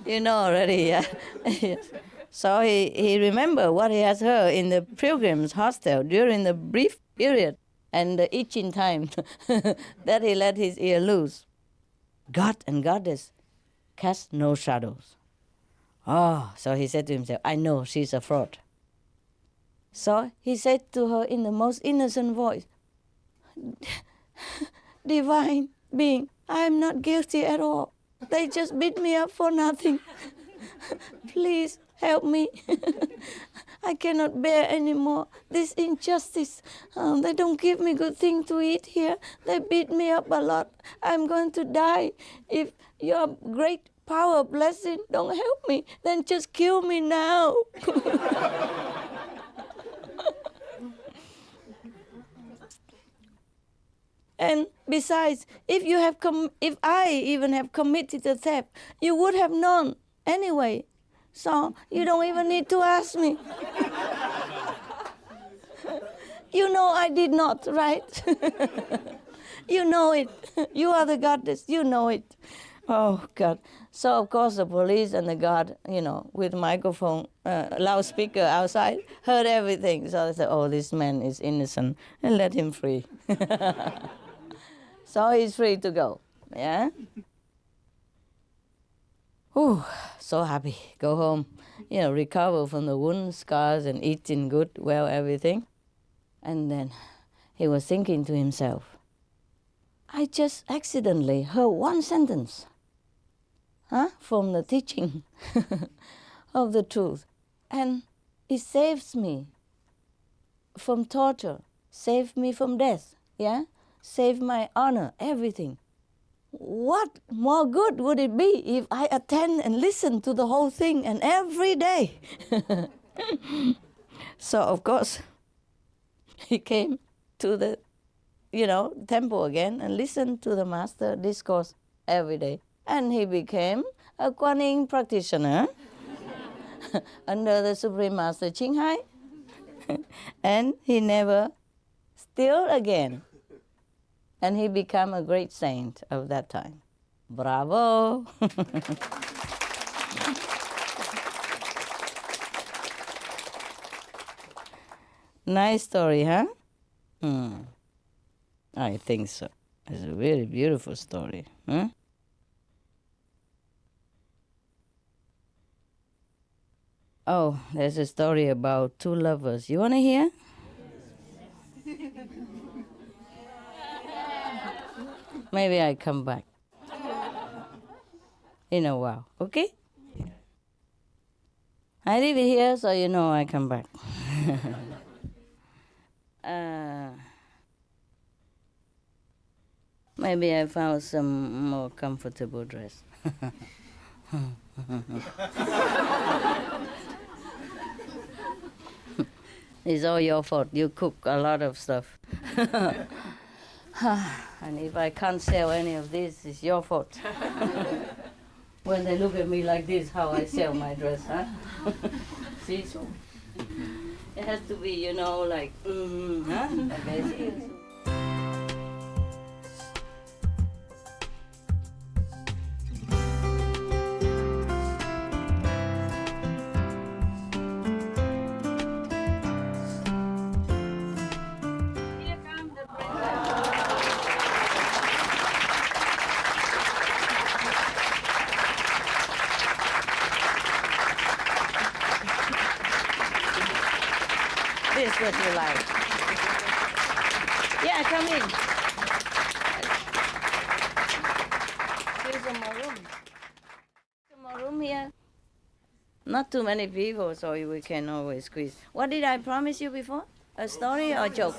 You know already, yeah. Yes. So he remembered what he has heard in the pilgrim's hostel during the brief period and the itching time that he let his ear loose. God and Goddess cast no shadows. Oh, so he said to himself, I know she's a fraud. So he said to her in the most innocent voice, Divine being, I am not guilty at all. They just beat me up for nothing. Please help me. I cannot bear anymore this injustice. They don't give me good thing to eat here. They beat me up a lot. I'm going to die. If your great power, blessing, don't help me, then just kill me now. And besides, if I even have committed a theft, you would have known anyway. So you don't even need to ask me. You know I did not, right? You know it. You are the goddess. You know it. Oh, God. So, of course, the police and the guard, with microphone, loudspeaker outside, heard everything. So they said, oh, this man is innocent, and let him free. So he's free to go. Yeah? Whew, so happy. Go home, recover from the wounds, scars, and eating good, well, everything. And then he was thinking to himself, I just accidentally heard one sentence from the teaching of the truth. And it saves me from torture, saved me from death, yeah? Saved my honor, everything. What more good would it be if I attend and listen to the whole thing and every day? So, of course, he came to the, temple again and listened to the master discourse every day. And he became a Kuan Yin practitioner under the Supreme Master Ching Hai. And he never steal again. And he became a great saint of that time. Bravo! Nice story, huh? I think so. It's a very beautiful story, huh? Oh, there's a story about two lovers. You want to hear? Maybe I come back in a while, okay? I leave it here so you know I come back. Maybe I found some more comfortable dress. It's all your fault. You cook a lot of stuff. And if I can't sell any of this, it's your fault. When they look at me like this, how I sell my dress, huh? See, so it has to be, like, huh? Okay, see you. This is what you like. Yeah, come in. Here's some more room. Some more room here. Not too many people, so we can always squeeze. What did I promise you before? A story or a joke?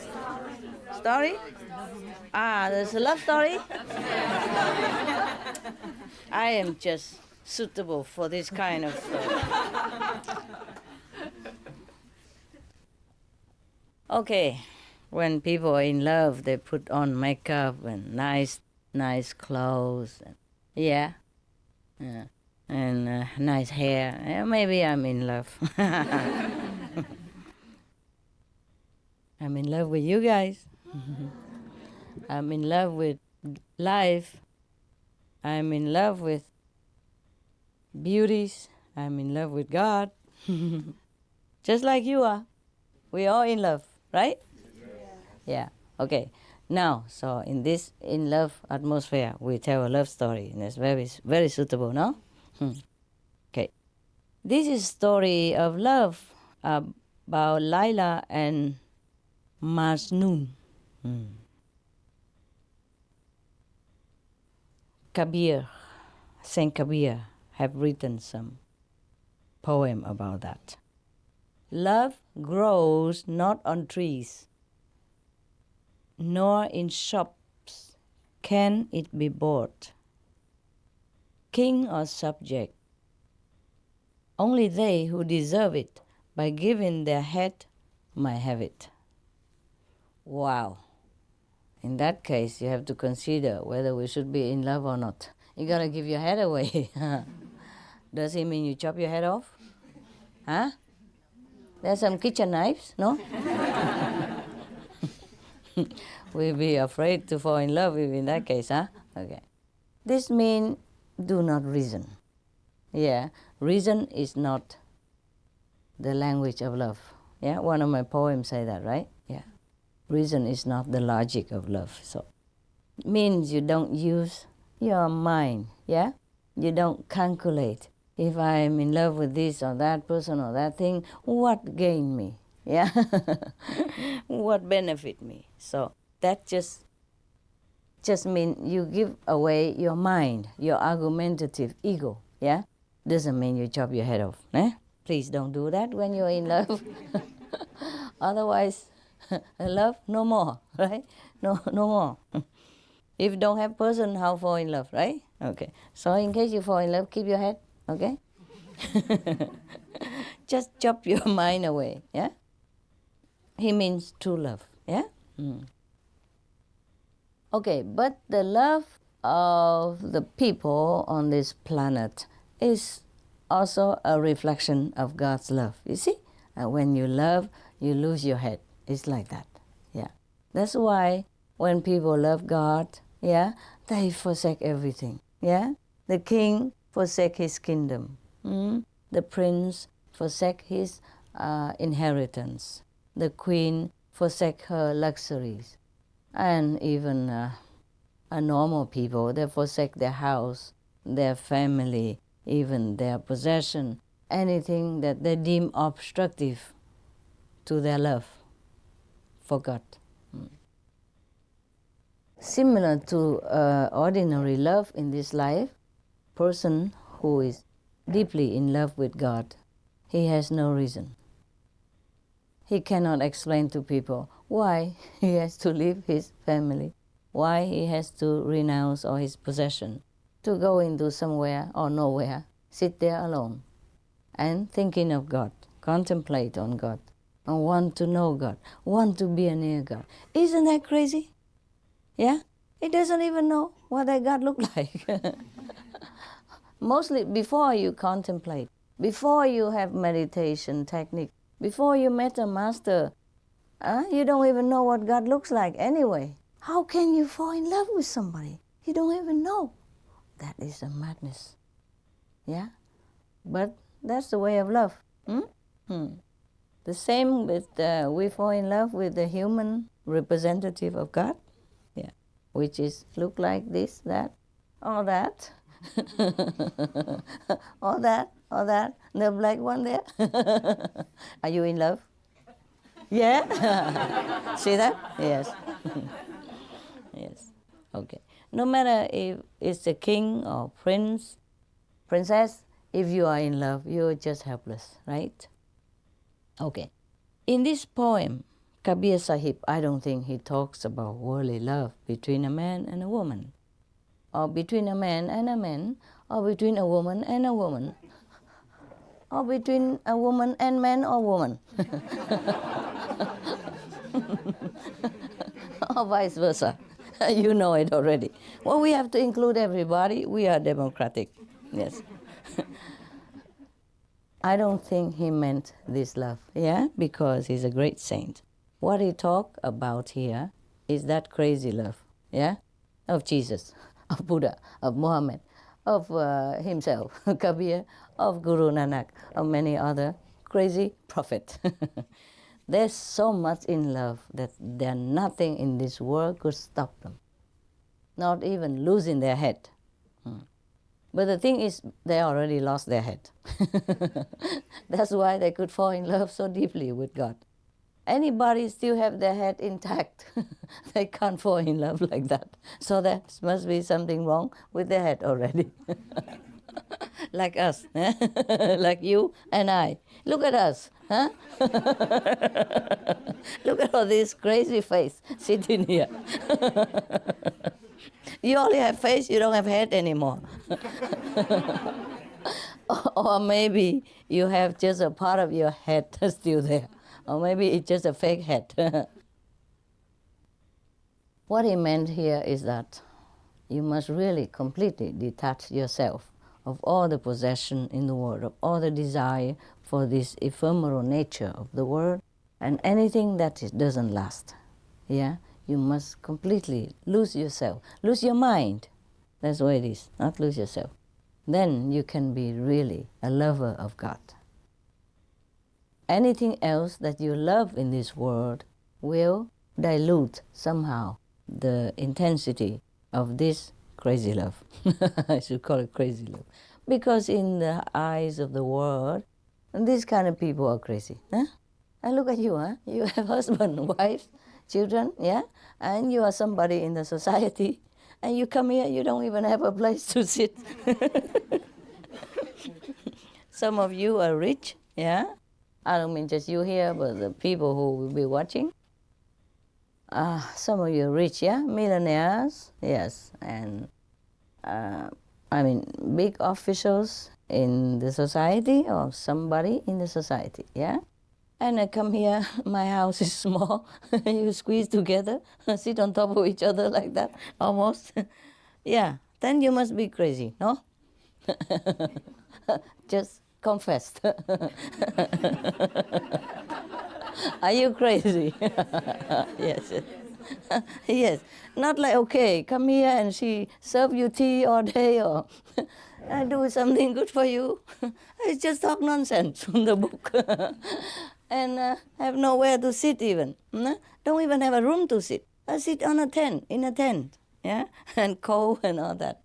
Story? There's a love story? I am just suitable for this kind of story. Okay, when people are in love, they put on makeup and nice clothes. And nice hair. Maybe I'm in love. I'm in love with you guys. I'm in love with life. I'm in love with beauties. I'm in love with God. Just like you are. We are in love, right? Yeah. Okay. Now, so in this in love atmosphere, we tell a love story, and it's very, very suitable, no? Okay. This is story of love about Laila and Majnun. Kabir, Saint Kabir, have written some poem about that. Love grows not on trees, nor in shops can it be bought. King or subject, only they who deserve it by giving their head might have it. Wow. In that case, you have to consider whether we should be in love or not. You gotta give your head away. Does it mean you chop your head off? Huh? There's some kitchen knives, no? We'll be afraid to fall in love if in that case, huh? Okay. This means do not reason. Yeah, reason is not the language of love. Yeah, one of my poems say that, right? Yeah. Reason is not the logic of love. So it means you don't use your mind, yeah? You don't calculate. If I'm in love with this or that person or that thing, what gain me? Yeah? What benefit me? So that just means you give away your mind, your argumentative ego, yeah? Doesn't mean you chop your head off. Eh? Please don't do that when you're in love. Otherwise, love, no more, right? No more. If you don't have person, how fall in love, right? Okay. So in case you fall in love, keep your head, okay? Just chop your mind away, yeah? He means true love, yeah? Okay, but the love of the people on this planet is also a reflection of God's love. You see? When you love, you lose your head. It's like that. Yeah. That's why when people love God, yeah, they forsake everything. Yeah? The king forsake his kingdom. The prince forsake his inheritance. The queen forsake her luxuries. And even a normal people, they forsake their house, their family, even their possession, anything that they deem obstructive to their love for God. Similar to ordinary love in this life, person who is deeply in love with God, he has no reason. He cannot explain to people why he has to leave his family, why he has to renounce all his possession, to go into somewhere or nowhere, sit there alone, and thinking of God, contemplate on God, and want to know God, want to be near God. Isn't that crazy? Yeah? He doesn't even know what that God look like. Mostly before you contemplate, before you have meditation technique, before you met a master, you don't even know what God looks like anyway. How can you fall in love with somebody you don't even know? That is a madness. Yeah? But that's the way of love. The same with we fall in love with the human representative of God, yeah, which is look like this, that, all that, all that, the black one there. Are you in love? Yeah? See that? Yes. Yes. Okay. No matter if it's a king or prince, princess, if you are in love, you're just helpless, right? Okay. In this poem, Kabir Sahib, I don't think he talks about worldly love between a man and a woman, or between a man and a man, or between a woman and a woman, or between a woman and man or woman, or vice versa. You know it already. Well, we have to include everybody. We are democratic. Yes. I don't think he meant this love, yeah, because he's a great saint. What he talked about here is that crazy love, yeah, of Jesus, of Buddha, of Muhammad, of himself, Kabir, of Guru Nanak, of many other crazy prophets. They're so much in love that there's nothing in this world could stop them, not even losing their head. But the thing is, they already lost their head. That's why they could fall in love so deeply with God. Anybody still have their head intact, they can't fall in love like that. So there must be something wrong with their head already. Like us, like you and I. Look at us, huh? Look at all this crazy face sitting here. You only have face, you don't have head anymore. Or maybe you have just a part of your head still there. Or maybe it's just a fake head. What he meant here is that you must really completely detach yourself of all the possession in the world, of all the desire for this ephemeral nature of the world, and anything that doesn't last. Yeah? You must completely lose yourself, lose your mind. That's what it is, not lose yourself. Then you can be really a lover of God. Anything else that you love in this world will dilute somehow the intensity of this crazy love. I should call it crazy love. Because in the eyes of the world, these kind of people are crazy. Huh? And look at you, huh? You have husband, wife, children, yeah? And you are somebody in the society, and you come here, you don't even have a place to sit. Some of you are rich, yeah? I don't mean just you here, but the people who will be watching. Some of you are rich, yeah? Millionaires, yes. And big officials in the society or somebody in the society, yeah? And I come here, my house is small, you squeeze together, sit on top of each other like that, almost. Yeah, then you must be crazy, no? Just confess. Are you crazy? Yes. Yes. Not like, okay, come here and she serve you tea all day or I do something good for you. It's just talk nonsense from the book. And have nowhere to sit even. Don't even have a room to sit. I sit on a tent, in a tent, yeah, and cold and all that.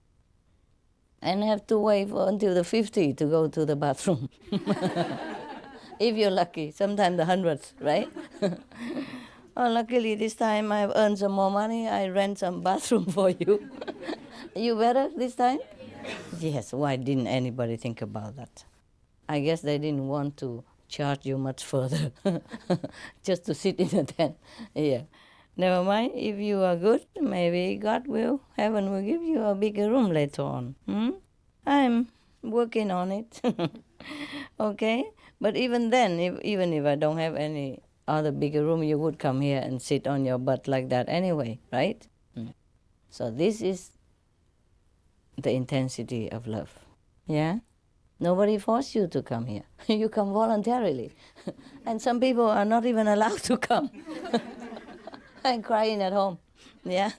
And have to wait until the 50 to go to the bathroom. If you're lucky, sometimes the hundreds, right? Oh, luckily this time I've earned some more money. I rent some bathroom for you. You better this time? Yes, why didn't anybody think about that? I guess they didn't want to charge you much further. Just to sit in a tent. Yeah. Never mind, if you are good, maybe heaven will give you a bigger room later on. I'm working on it. Okay? But even then, even if I don't have any other bigger room, you would come here and sit on your butt like that anyway, right? So this is the intensity of love. Yeah? Nobody forced you to come here. You come voluntarily. And some people are not even allowed to come. And crying at home. Yeah?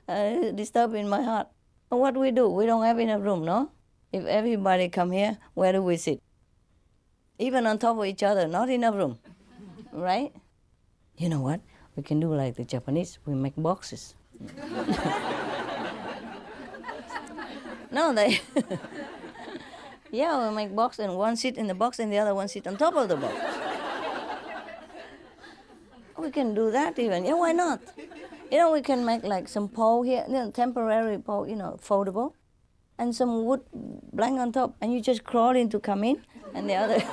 Disturbing my heart. What we do? We don't have enough room, no? If everybody come here, where do we sit? Even on top of each other, not enough room. Right? You know what? We can do like the Japanese. We make boxes. No, they... Yeah, we make box and one sit in the box and the other one sit on top of the box. We can do that even. Yeah, why not? We can make like some pole here, temporary pole, foldable, and some wood blank on top, and you just crawl in to come in, and the other...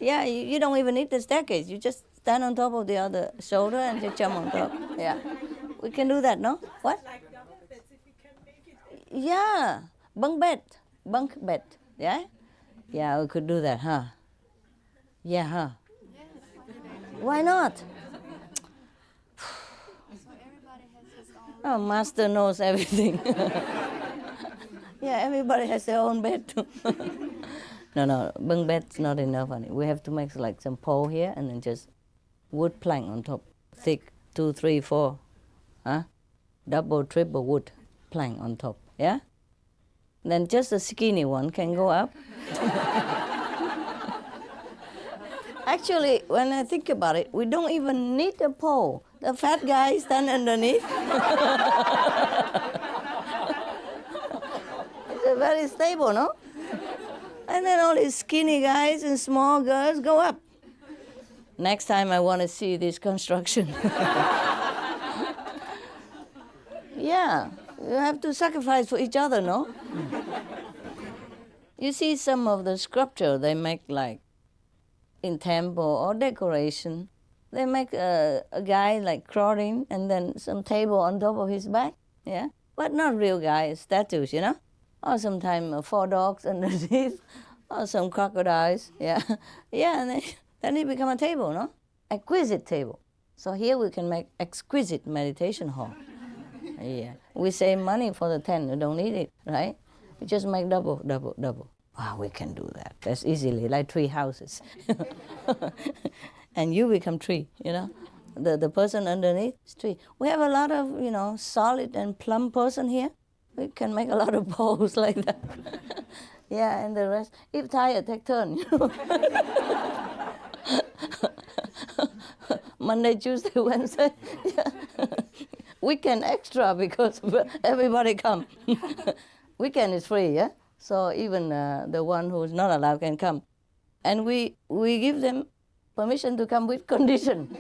Yeah, you don't even need the staircase. You just stand on top of the other shoulder and just jump on top. Yeah. We can do that, no? What? Yeah, bunk bed, yeah? Yeah, we could do that, huh? Yeah, huh? Why not? Oh, master knows everything. Yeah, everybody has their own bed too. No, bunk bed's not enough, honey. We have to make like some pole here and then just wood plank on top, thick, 2, 3, 4, huh? double, triple wood plank on top, yeah? Then just a skinny one can go up. Actually, when I think about it, we don't even need a pole. The fat guy stand underneath. It's very stable, no? And then all these skinny guys and small girls go up. Next time I want to see this construction. Yeah, you have to sacrifice for each other, no? You see some of the sculpture they make like in temple or decoration. They make a guy like crawling and then some table on top of his back, yeah? But not real guys, statues, you know? Or sometimes 4 dogs underneath, or some crocodiles, yeah? Yeah, and then it become a table, no? Exquisite table. So here we can make exquisite meditation hall. Yeah, we save money for the tent, we don't need it, right? We just make double. Wow, we can do that. That's easily, like 3 houses. And you become 3, you know? The person underneath is 3. We have a lot of, you know, solid and plump person here. We can make a lot of poles like that. Yeah, and the rest, if tired, take turn, you know? Monday, Tuesday, Wednesday. Yeah. Weekend extra because everybody come. Weekend is free, yeah? So even the one who's not allowed can come. And we give them permission to come with condition.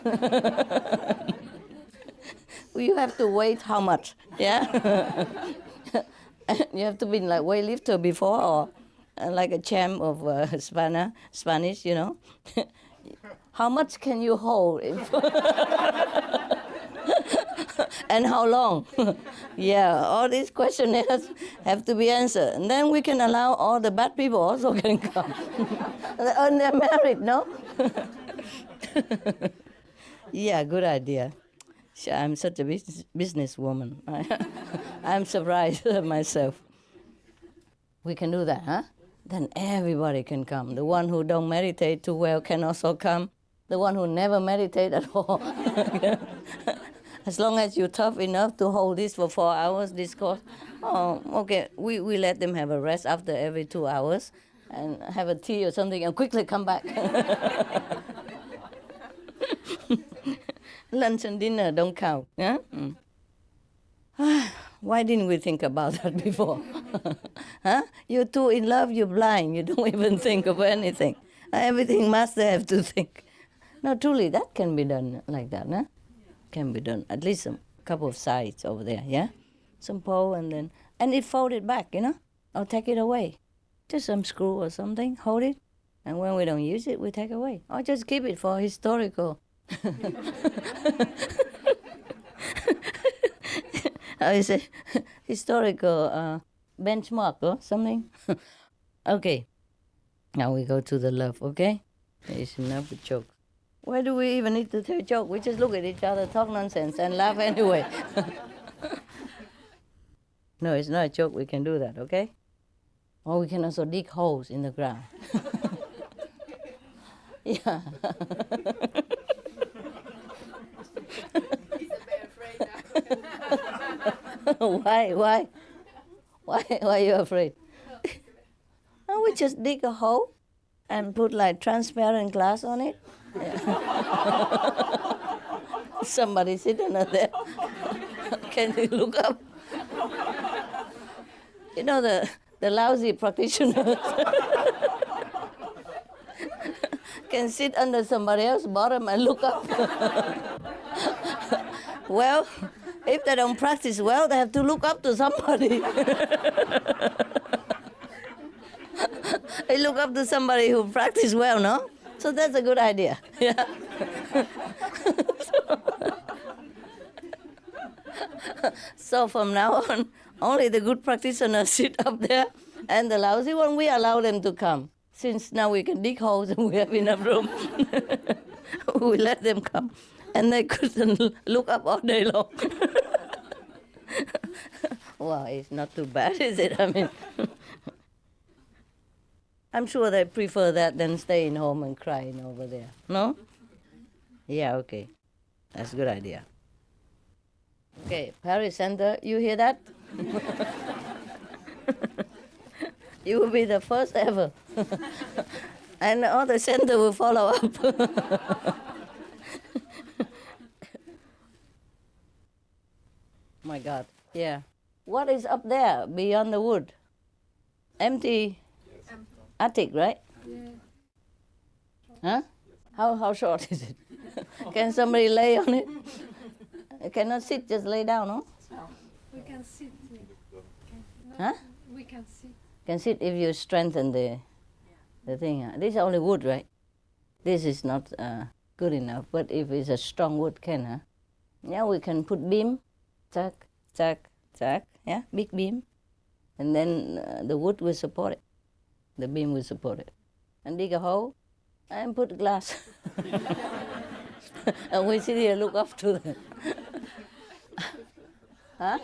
You have to wait how much, yeah? You have to be like weightlifter before or like a champ of Spanish, you know? How much can you hold? And how long? Yeah, all these questionnaires have to be answered. And then we can allow all the bad people also can come. And they're married, no? Yeah, good idea. I'm such a businesswoman. I'm surprised myself. We can do that, huh? Then everybody can come. The one who don't meditate too well can also come. The one who never meditate at all. As long as you're tough enough to hold this for 4 hours, this course, oh, okay, we let them have a rest after every 2 hours and have a tea or something and quickly come back. Lunch and dinner don't count. Yeah? Why didn't we think about that before? Huh? You're too in love, you're blind, you don't even think of anything. Everything master have to think. No, truly, that can be done like that, huh? Can be done. At least a couple of sides over there, yeah? Some pole and it folded back, you know? Or take it away. Just some screw or something, hold it. And when we don't use it, we take away. Or just keep it for historical. How you say? Historical benchmark or something. Okay. Now we go to the love, okay? It's enough with jokes. Why do we even need to tell a joke? We just look at each other, talk nonsense, and laugh anyway. No, it's not a joke. We can do that, okay? Or we can also dig holes in the ground. Yeah. He's a bit afraid now. Why are you afraid? Oh, we just dig a hole and put like transparent glass on it. Yeah. Somebody sitting there. Can you look up? You know the lousy practitioners can sit under somebody else's bottom and look up. Well, if they don't practice well, they have to look up to somebody. They look up to somebody who practice well, no? So that's a good idea. Yeah. So from now on, only the good practitioners sit up there, and the lousy one, we allow them to come. Since now we can dig holes and we have enough room, we let them come. And they couldn't look up all day long. Well, it's not too bad, is it? I mean, I'm sure they prefer that than staying home and crying over there. No? Yeah, okay. That's a good idea. Okay, Paris Center, you hear that? You will be the first ever. And all the center will follow up. My God, yeah. What is up there beyond the wood? Empty attic, right? Yeah. Huh? How short is it? Can somebody lay on it? You cannot sit, just lay down, no? We can sit. Huh? We can sit. Can sit if you strengthen the thing. This is only wood, right? This is not good enough, but if it's a strong wood, can, huh? Yeah, we can put beam, tack, tack, tack, yeah, big beam. And then the wood will support it. The beam will support it. And dig a hole and put glass. And we sit here look up to them. Huh?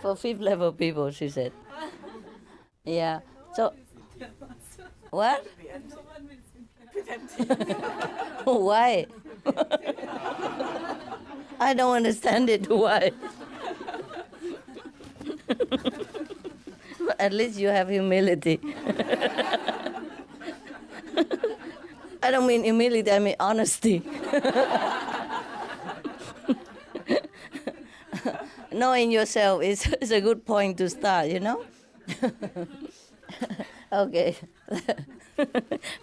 For fifth level people, she said. Yeah. So, what? Why? I don't understand it. Why? At least you have humility. I don't mean humility, I mean honesty. Knowing yourself is a good point to start, you know? Okay.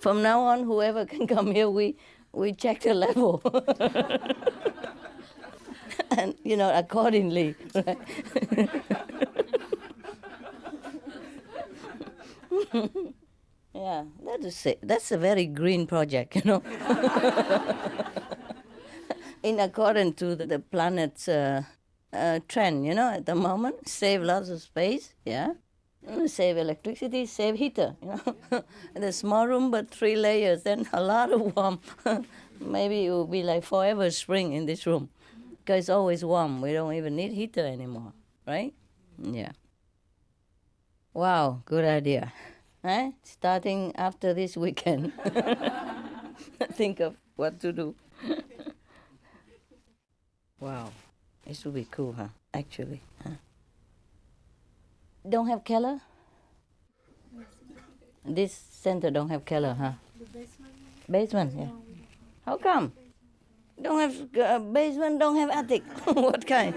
From now on, whoever can come here, we check the level. And, accordingly. Right? Yeah, that's a very green project, you know. In accordance to the planet's trend, at the moment, save lots of space, yeah. Save electricity, save heater, In a small room, but 3 layers, then a lot of warm. Maybe it will be like forever spring in this room, because it's always warm. We don't even need heater anymore, right? Yeah. Wow, good idea. Starting after this weekend. Think of what to do. Wow, this would be cool, huh? Actually, huh? Don't have cellar? This center don't have cellar, huh? The basement. Basement, yeah. How come? Don't have basement, don't have attic. What kind?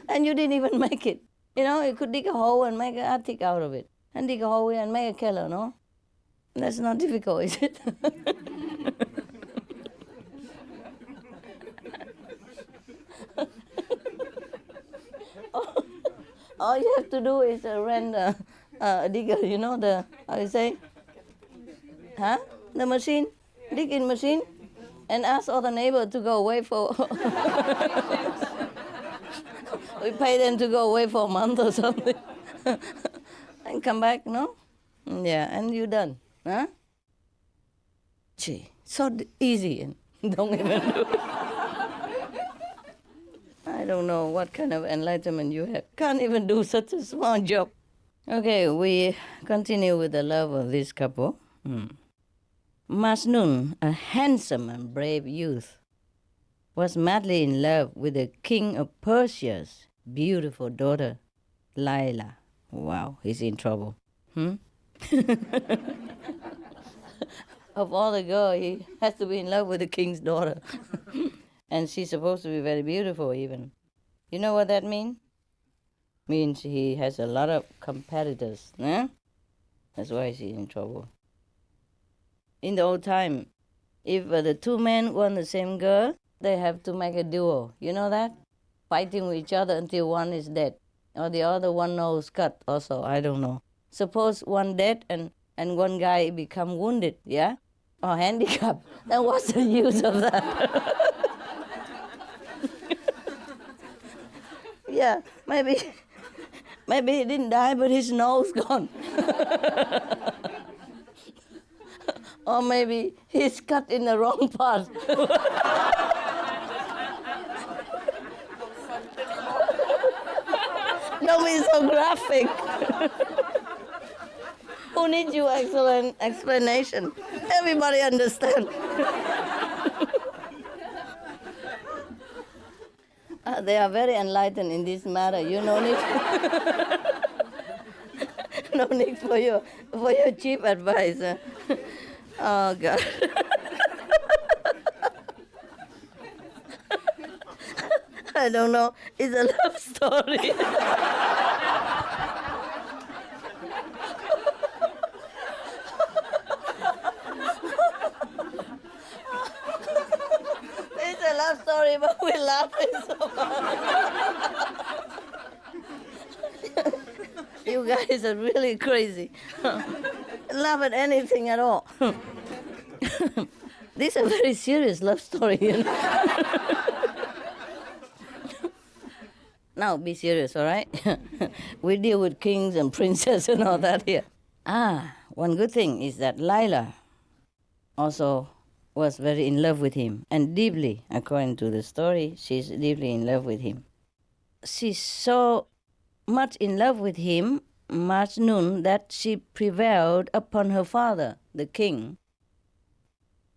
And you didn't even make it. You could dig a hole and make an attic out of it. And dig a hole and make a cellar, no? That's not difficult, is it? All you have to do is rent a digger, how you say? Huh? The machine? Digging machine? And ask all the neighbors to go away for... We pay them to go away for a month or something. And come back, no? Yeah, and you're done. Huh? Gee, so easy and don't even do it. I don't know what kind of enlightenment you have. Can't even do such a small job. Okay, we continue with the love of this couple. Majnun, a handsome and brave youth, was madly in love with the king of Persia's beautiful daughter, Layla. Wow, he's in trouble. Of all the girls, he has to be in love with the king's daughter. And she's supposed to be very beautiful even. You know what that means? Means he has a lot of competitors. That's why he's in trouble. In the old time, if the 2 men want the same girl, they have to make a duel. You know that? Fighting with each other until one is dead. Or the other one nose cut also, I don't know. Suppose one dead and one guy become wounded, yeah? Or handicapped. Then what's the use of that? Yeah, maybe he didn't die, but his nose gone. Or maybe he's cut in the wrong part. Don't be so graphic. Who need your excellent explanation. Everybody understand. They are very enlightened in this matter. You no need, no need for your cheap advice. Oh God. I don't know. It's a love story. It's a love story, but we're laughing so hard. You guys are really crazy. Laugh at anything at all. This is a very serious love story, you know. Now be serious, all right? We deal with kings and princes and all that here. One good thing is that Lila also was very in love with him, and deeply, according to the story, she's deeply in love with him. She's so much in love with him, Majnun, that she prevailed upon her father, the king,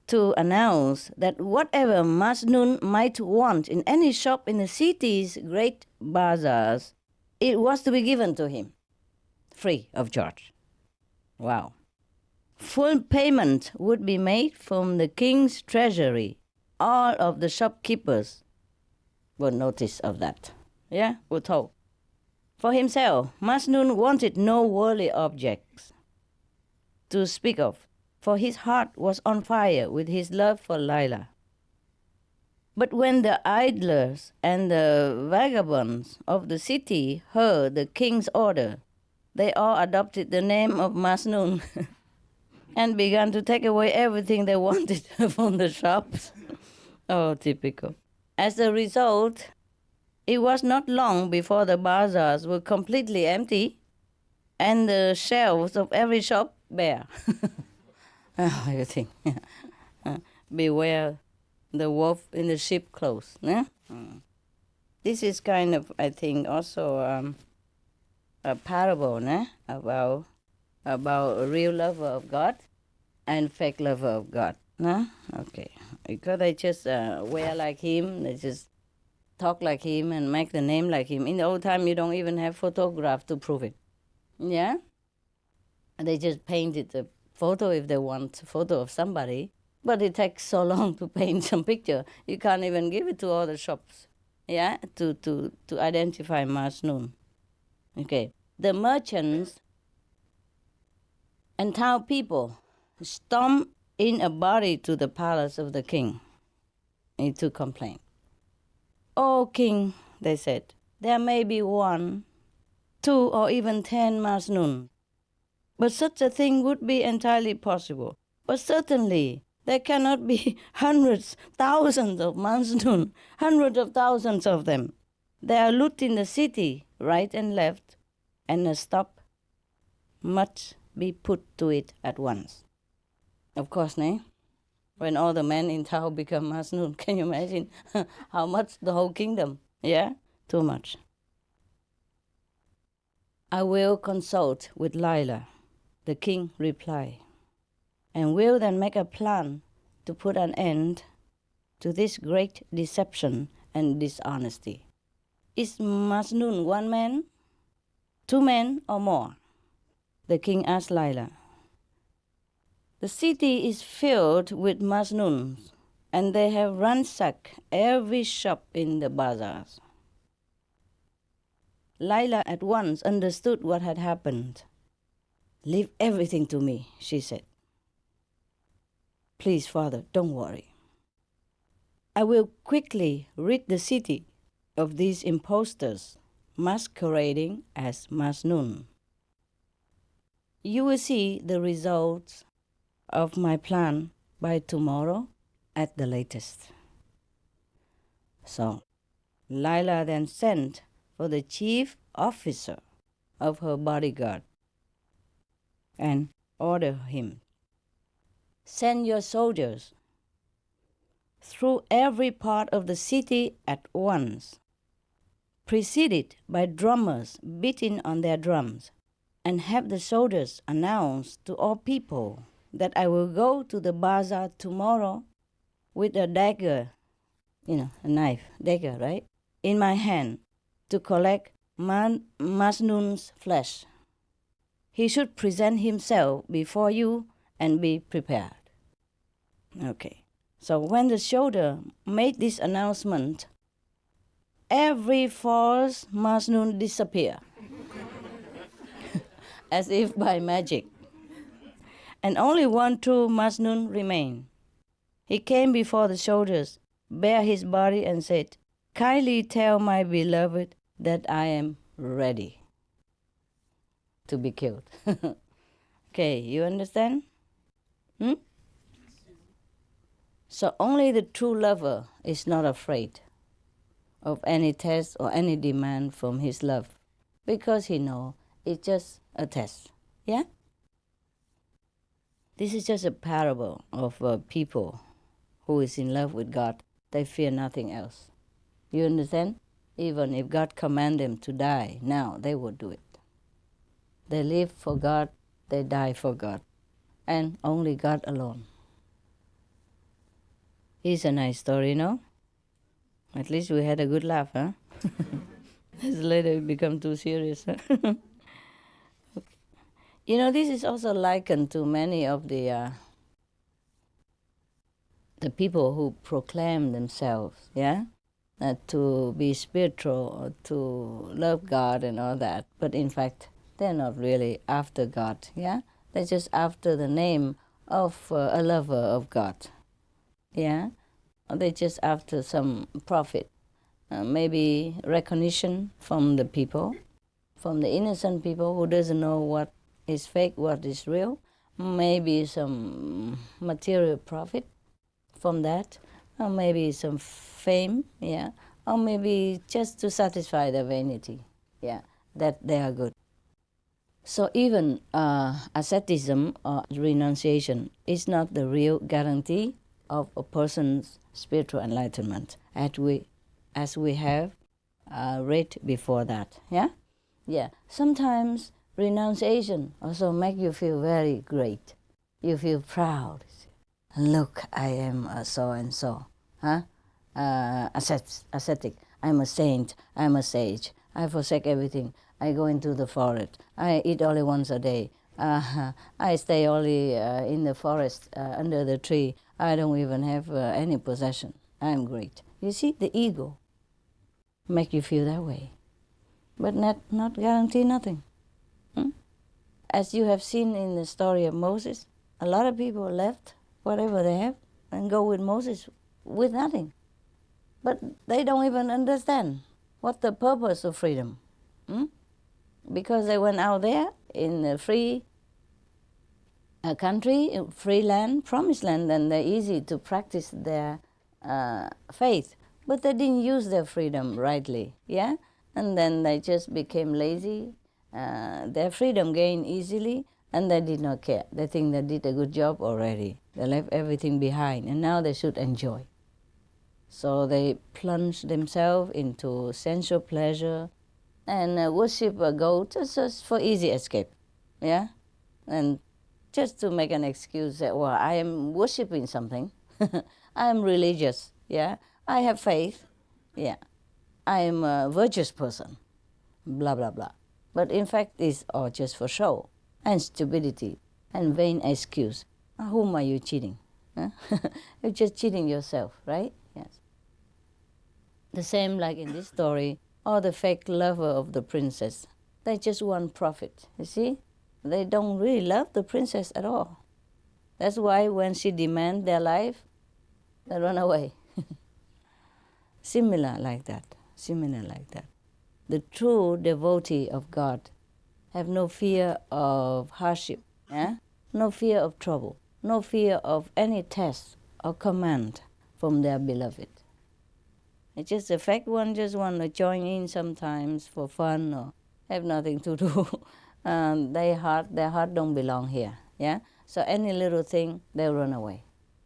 to announce that whatever Majnun might want in any shop in the city's great bazaars, it was to be given to him, free of charge. Wow. Full payment would be made from the king's treasury. All of the shopkeepers were notice of that. Yeah, were told. For himself, Majnun wanted no worldly objects to speak of, for his heart was on fire with his love for Lila. But when the idlers and the vagabonds of the city heard the king's order, they all adopted the name of Majnun and began to take away everything they wanted from the shops. Oh, typical. As a result, it was not long before the bazaars were completely empty and the shelves of every shop bare. Oh, you think? Beware the wolf in the sheep clothes. Yeah? This is kind of, I think, also a parable about a real lover of God and fake lover of God. No? Okay. Because they just wear like him, they just talk like him and make the name like him. In the old time, you don't even have photograph to prove it. Yeah? They just painted the photo if they want a photo of somebody, but it takes so long to paint some picture. You can't even give it to all the shops, yeah, to identify Majnun. Okay. The merchants and town people stormed in a body to the palace of the king to complain. "Oh, king," they said, "there may be 1, 2, or even 10 Majnun. But such a thing would be entirely possible. But certainly there cannot be hundreds, thousands of Majnun, hundreds of thousands of them. They are looting the city right and left, and a stop must be put to it at once." Of course, when all the men in town become Majnun, can you imagine how much the whole kingdom? Yeah? Too much. "I will consult with Lila," the king replied, "and will then make a plan to put an end to this great deception and dishonesty. Is Majnun 1 man, 2 men, or more?" The king asked Lila. "The city is filled with Majnuns, and they have ransacked every shop in the bazaars." Lila at once understood what had happened. "Leave everything to me," she said. "Please, father, don't worry. I will quickly rid the city of these impostors masquerading as Majnun. You will see the results of my plan by tomorrow at the latest." So Lila then sent for the chief officer of her bodyguard and ordered him, "Send your soldiers through every part of the city at once, preceded by drummers beating on their drums. and have the soldiers announce to all people that I will go to the bazaar tomorrow with a dagger, a knife, dagger, right, in my hand to collect Majnun's flesh. He should present himself before you and be prepared. Okay. So when the soldier made this announcement, every false Majnun disappeared, as if by magic. And only one true Majnun remained. He came before the soldiers, bare his body, and said, "Kindly tell my beloved that I am ready to be killed." Okay, you understand? So only the true lover is not afraid of any test or any demand from his love, because he knows it's just a test. Yeah? This is just a parable of people who is in love with God. They fear nothing else. You understand? Even if God command them to die now, they would do it. They live for God, they die for God, and only God alone. It's a nice story, no? At least we had a good laugh, huh? Later it become too serious. Huh? Okay. This is also likened to many of the people who proclaim themselves, to be spiritual or to love God and all that, but in fact they're not really after God, They're just after the name of a lover of God, Or they're just after some profit, maybe recognition from the people, from the innocent people who doesn't know what is fake, what is real, maybe some material profit from that, or maybe some fame, or maybe just to satisfy their vanity, that they are good. So even asceticism or renunciation is not the real guarantee of a person's spiritual enlightenment, as we have read before that. Sometimes renunciation also make you feel very great. You feel proud. Look, I am a so and so, ascetic. I'm a saint. I'm a sage. I forsake everything. I go into the forest. I eat only once a day. I stay only in the forest under the tree. I don't even have any possession. I'm great. You see, the ego make you feel that way, but not guarantee nothing. As you have seen in the story of Moses, a lot of people left whatever they have and go with Moses with nothing. But they don't even understand what the purpose of freedom. Because they went out there in a free country, free land, promised land, and they're easy to practice their faith. But they didn't use their freedom rightly, And then they just became lazy. Their freedom gained easily, and they did not care. They think they did a good job already. They left everything behind, and now they should enjoy. So they plunge themselves into sensual pleasure and worship a goat just for easy escape, And just to make an excuse that, well, I am worshiping something. I am religious, I have faith, I am a virtuous person, blah, blah, blah. But in fact, it's all just for show and stupidity and vain excuse. Whom are you cheating? You're just cheating yourself, right? Yes. The same like in this story, or the fake lover of the princess. They just want profit, you see? They don't really love the princess at all. That's why when she demands their life, they run away. Similar like that. The true devotee of God have no fear of hardship, no fear of trouble, no fear of any test or command from their beloved. It's just the fact one just want to join in sometimes for fun or have nothing to do. Their heart don't belong here, So any little thing, they run away.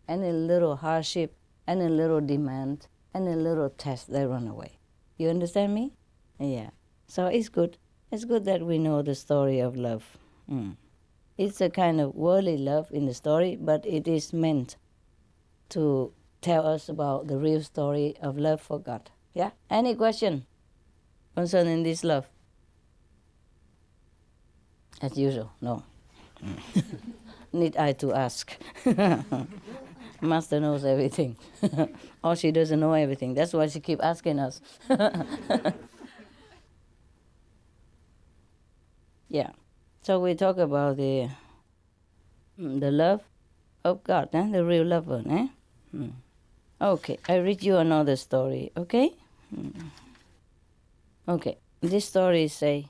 Any little hardship, any little demand, any little test, they run away. You understand me? Yeah. So it's good It's good that we know the story of love. It's a kind of worldly love in the story, but it is meant to tell us about the real story of love for God. Yeah? Any question concerning this love? As usual, no. Need I to ask? Master knows everything. Or she doesn't know everything. That's why she keeps asking us. Yeah. So we talk about the love of God, the real love one. Okay, I read you another story, okay? Okay, this story say,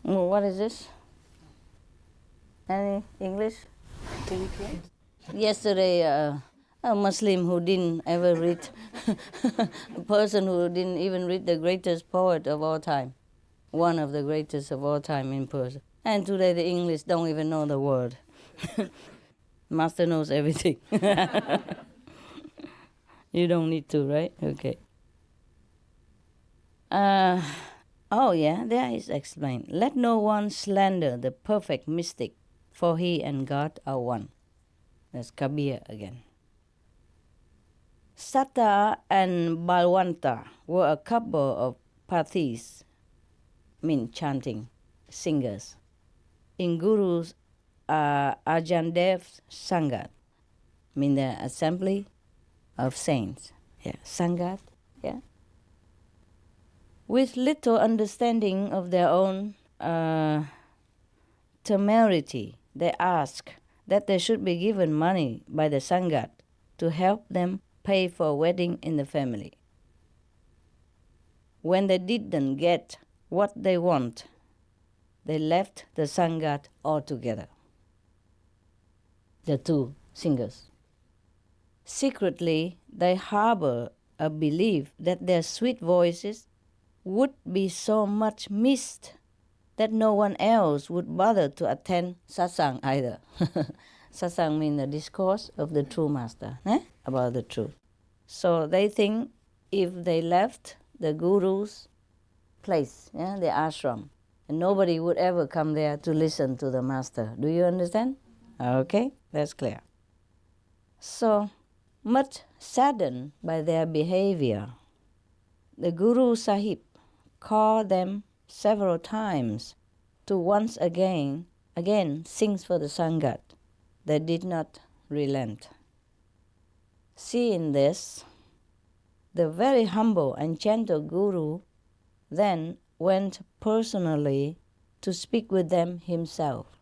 what is this? Any English? Yesterday, a Muslim who didn't ever read, a person who didn't even read the greatest poet of all time, one of the greatest of all time in Persia. And today the English don't even know the word. Master knows everything. You don't need to, right? Okay. Oh yeah, there is explained. Let no one slander the perfect mystic, for he and God are one. That's Kabir again. Satta and Balwanta were a couple of pathis, mean chanting, singers, in Guru's Ajandev's Sangat, mean the assembly of saints. Yeah, Sangat, yeah. With little understanding of their own temerity, they asked that they should be given money by the Sangat to help them pay for a wedding in the family. When they didn't get what they want, they left the Sangat altogether. The two singers. Secretly, they harbor a belief that their sweet voices would be so much missed that no one else would bother to attend satsang either. Satsang means the discourse of the true master, about the truth. So they think if they left the guru's place, the ashram, and nobody would ever come there to listen to the master. Do you understand? Okay, that's clear. So, much saddened by their behavior, the Guru Sahib called them several times to once again sing for the Sangat. They did not relent. Seeing this, the very humble and gentle Guru then went personally to speak with them himself.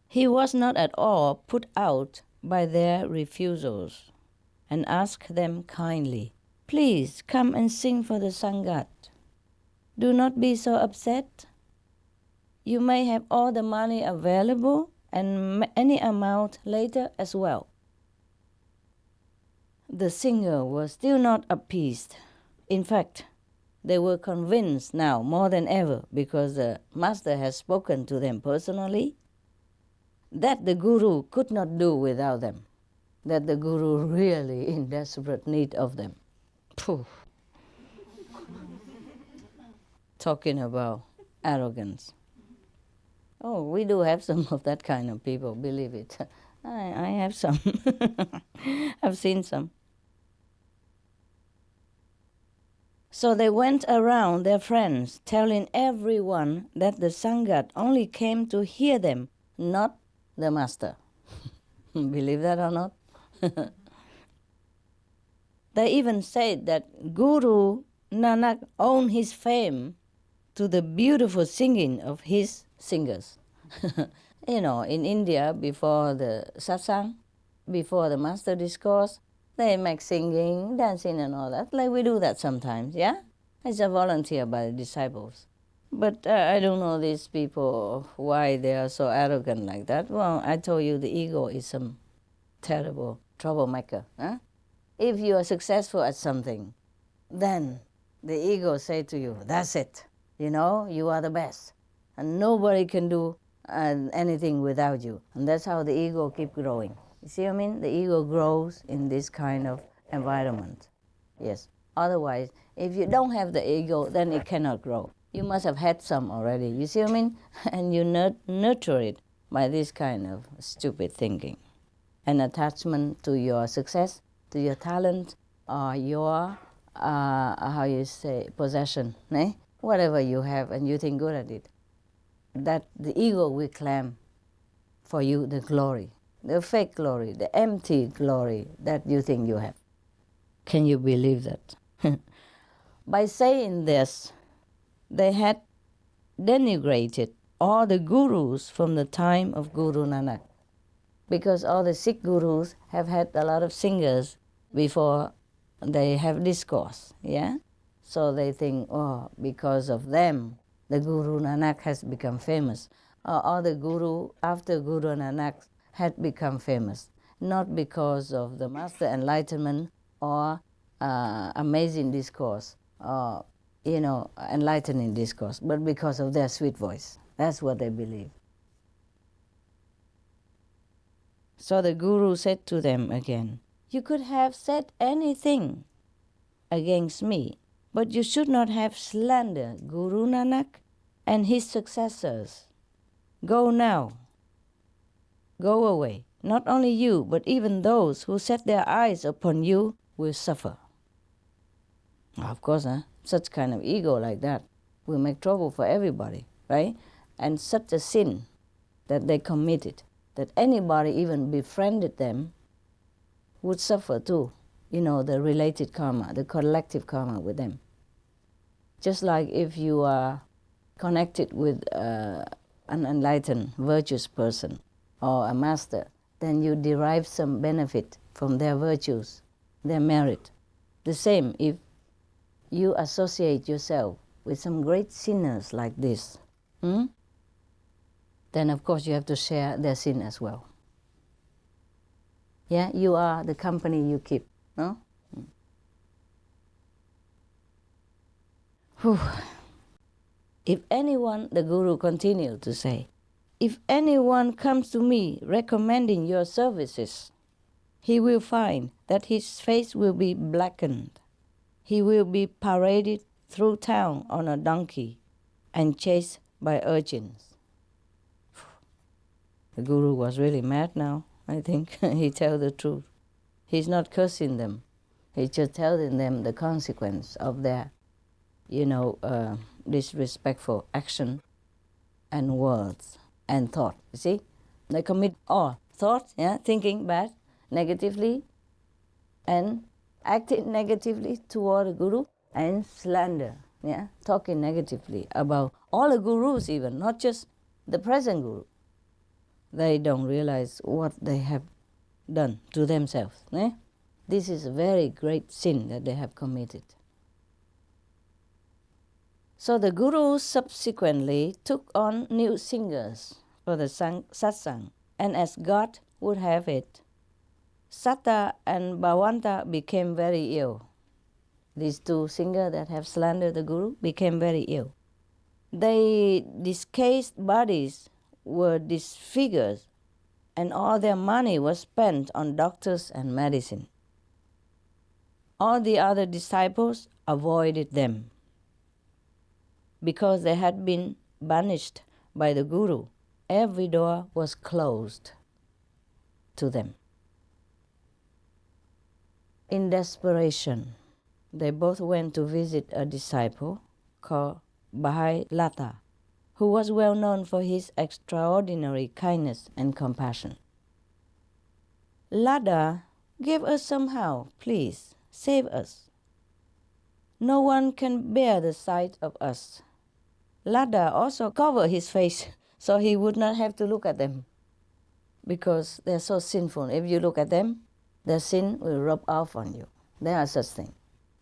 He was not at all put out by their refusals and asked them kindly, "Please come and sing for the Sangat. Do not be so upset. You may have all the money available and any amount later as well." The singer was still not appeased. In fact, they were convinced now more than ever, because the master has spoken to them personally, that the Guru could not do without them, that the Guru really in desperate need of them. Phew. Talking about arrogance. Oh, we do have some of that kind of people, believe it. I have some. I've seen some. So they went around their friends, telling everyone that the Sangat only came to hear them, not the master. Believe that or not? They even said that Guru Nanak owed his fame to the beautiful singing of his singers. In India, before the satsang, before the master discourse, they make singing, dancing and all that, like we do that sometimes, yeah? It's a volunteer by the disciples. But I don't know these people, why they are so arrogant like that. Well, I told you the ego is some terrible troublemaker. If you are successful at something, then the ego say to you, that's it. You are the best. And nobody can do anything without you. And that's how the ego keep growing. You see what I mean? The ego grows in this kind of environment. Yes. Otherwise, if you don't have the ego, then it cannot grow. You must have had some already. You see what I mean? And you nurture it by this kind of stupid thinking. An attachment to your success, to your talent, or your, possession. Eh? Whatever you have and you think good at it. That the ego will claim for you the glory, the fake glory, the empty glory that you think you have. Can you believe that? By saying this, they had denigrated all the gurus from the time of Guru Nanak, because all the Sikh gurus have had a lot of singers before they have discourse, yeah? So they think, oh, because of them, the Guru Nanak has become famous. Or the guru after Guru Nanak had become famous, not because of the master enlightenment or amazing discourse, or enlightening discourse, but because of their sweet voice. That's what they believe. So the Guru said to them again, you could have said anything against me, but you should not have slandered Guru Nanak and his successors. Go now. Go away. Not only you, but even those who set their eyes upon you will suffer. Of course, such kind of ego like that will make trouble for everybody, right? And such a sin that they committed, that anybody even befriended them would suffer too, the related karma, the collective karma with them. Just like if you are connected with an enlightened, virtuous person or a master, then you derive some benefit from their virtues, their merit. The same if you associate yourself with some great sinners like this, then of course you have to share their sin as well. Yeah, you are the company you keep, no? Whew. If anyone, the Guru continued to say, if anyone comes to me recommending your services, he will find that his face will be blackened. He will be paraded through town on a donkey and chased by urchins. The Guru was really mad now, I think. He tells the truth. He's not cursing them. He's just telling them the consequence of their, disrespectful action and words and thought. You see? They commit all thoughts, thinking bad, negatively, and acting negatively toward the Guru, and slander, talking negatively about all the Gurus even, not just the present Guru. They don't realize what they have done to themselves. This is a very great sin that they have committed. So the Guru subsequently took on new singers for the satsang, and as God would have it, Satta and Bhawanta became very ill. These two singers that have slandered the Guru became very ill. Their discased bodies were disfigured, and all their money was spent on doctors and medicine. All the other disciples avoided them because they had been banished by the Guru. Every door was closed to them. In desperation, they both went to visit a disciple called Bhai Lata, who was well known for his extraordinary kindness and compassion. Lada, give us somehow, please, save us. No one can bear the sight of us. Lada also covered his face so he would not have to look at them, because they're so sinful. If you look at them, their sin will rub off on you. There are such things.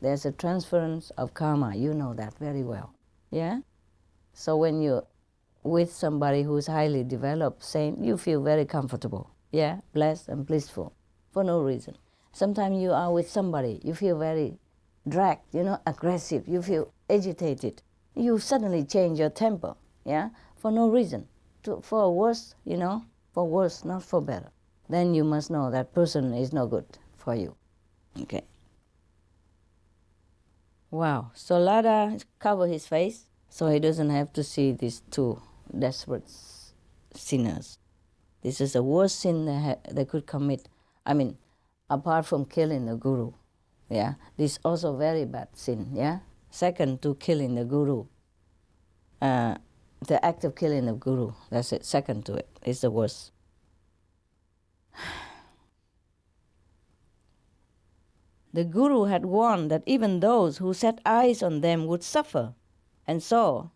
There's a transference of karma. You know that very well. Yeah? So when you're with somebody who's highly developed, saint, you feel very comfortable. Yeah? Blessed and blissful for no reason. Sometimes you are with somebody, you feel very dragged, aggressive. You feel agitated. You suddenly change your temper. Yeah? For no reason. For worse, for worse, not for better. Then you must know that person is no good for you. Okay. Wow. So Lada covered his face so he doesn't have to see these two desperate sinners. This is the worst sin they could commit. I mean, apart from killing the guru. Yeah, this is also very bad sin. Yeah, second to killing the guru. The act of killing the guru. That's it. Second to it is the worst. The guru had warned that even those who set eyes on them would suffer, and so.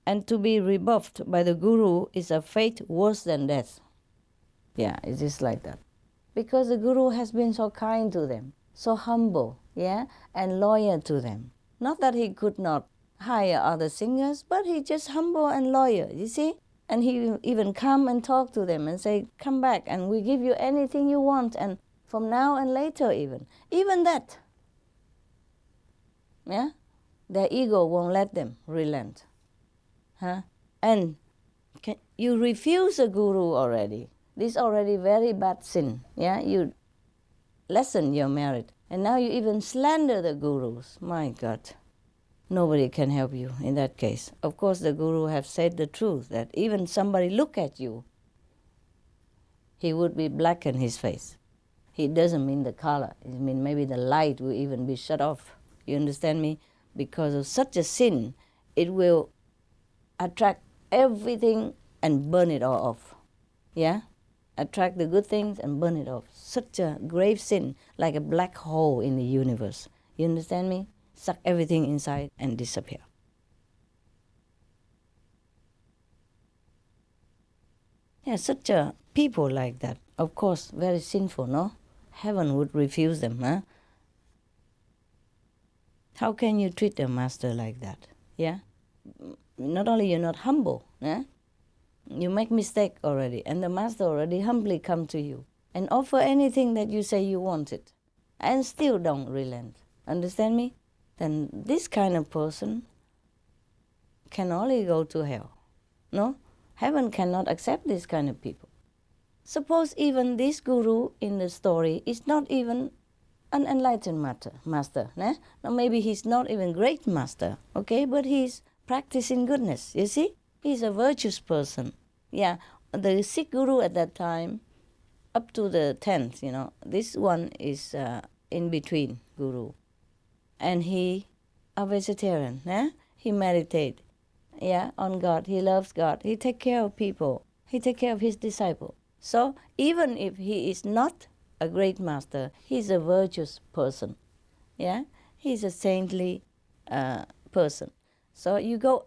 And to be rebuffed by the guru is a fate worse than death. Yeah, it is like that. Because the guru has been so kind to them, so humble, yeah, and loyal to them. Not that he could not hire other singers, but he just humble and loyal, you see? And he even come and talk to them and say, come back and we give you anything you want, and from now and later even that, yeah, their ego won't let them relent. Huh? And you refuse a guru already. This is already very bad sin. Yeah, you lessen your merit. And now you even slander the gurus. My God. Nobody can help you in that case. Of course, the guru have said the truth, that even somebody look at you, he would be black in his face. It doesn't mean the color. It means maybe the light will even be shut off. You understand me? Because of such a sin, it will attract everything and burn it all off. Yeah? Attract the good things and burn it off. Such a grave sin, like a black hole in the universe. You understand me? Suck everything inside and disappear. Yeah, such a people like that. Of course, very sinful, no? Heaven would refuse them, huh? How can you treat a master like that? Yeah? Not only you're not humble, yeah? You make mistake already, and the master already humbly come to you and offer anything that you say you wanted, and still don't relent. Understand me? Then this kind of person can only go to hell. No? Heaven cannot accept this kind of people. Suppose even this guru in the story is not even an enlightened master. Nah? Now maybe he's not even great master, okay? But he's practicing goodness, you see? He's a virtuous person. Yeah, the Sikh guru at that time, up to the 10th, this one is in between guru. And he a vegetarian, he meditate, on God. He loves God. He take care of people. He take care of his disciple. So even if he is not a great master, he's a virtuous person. Yeah, he's a saintly person. So you go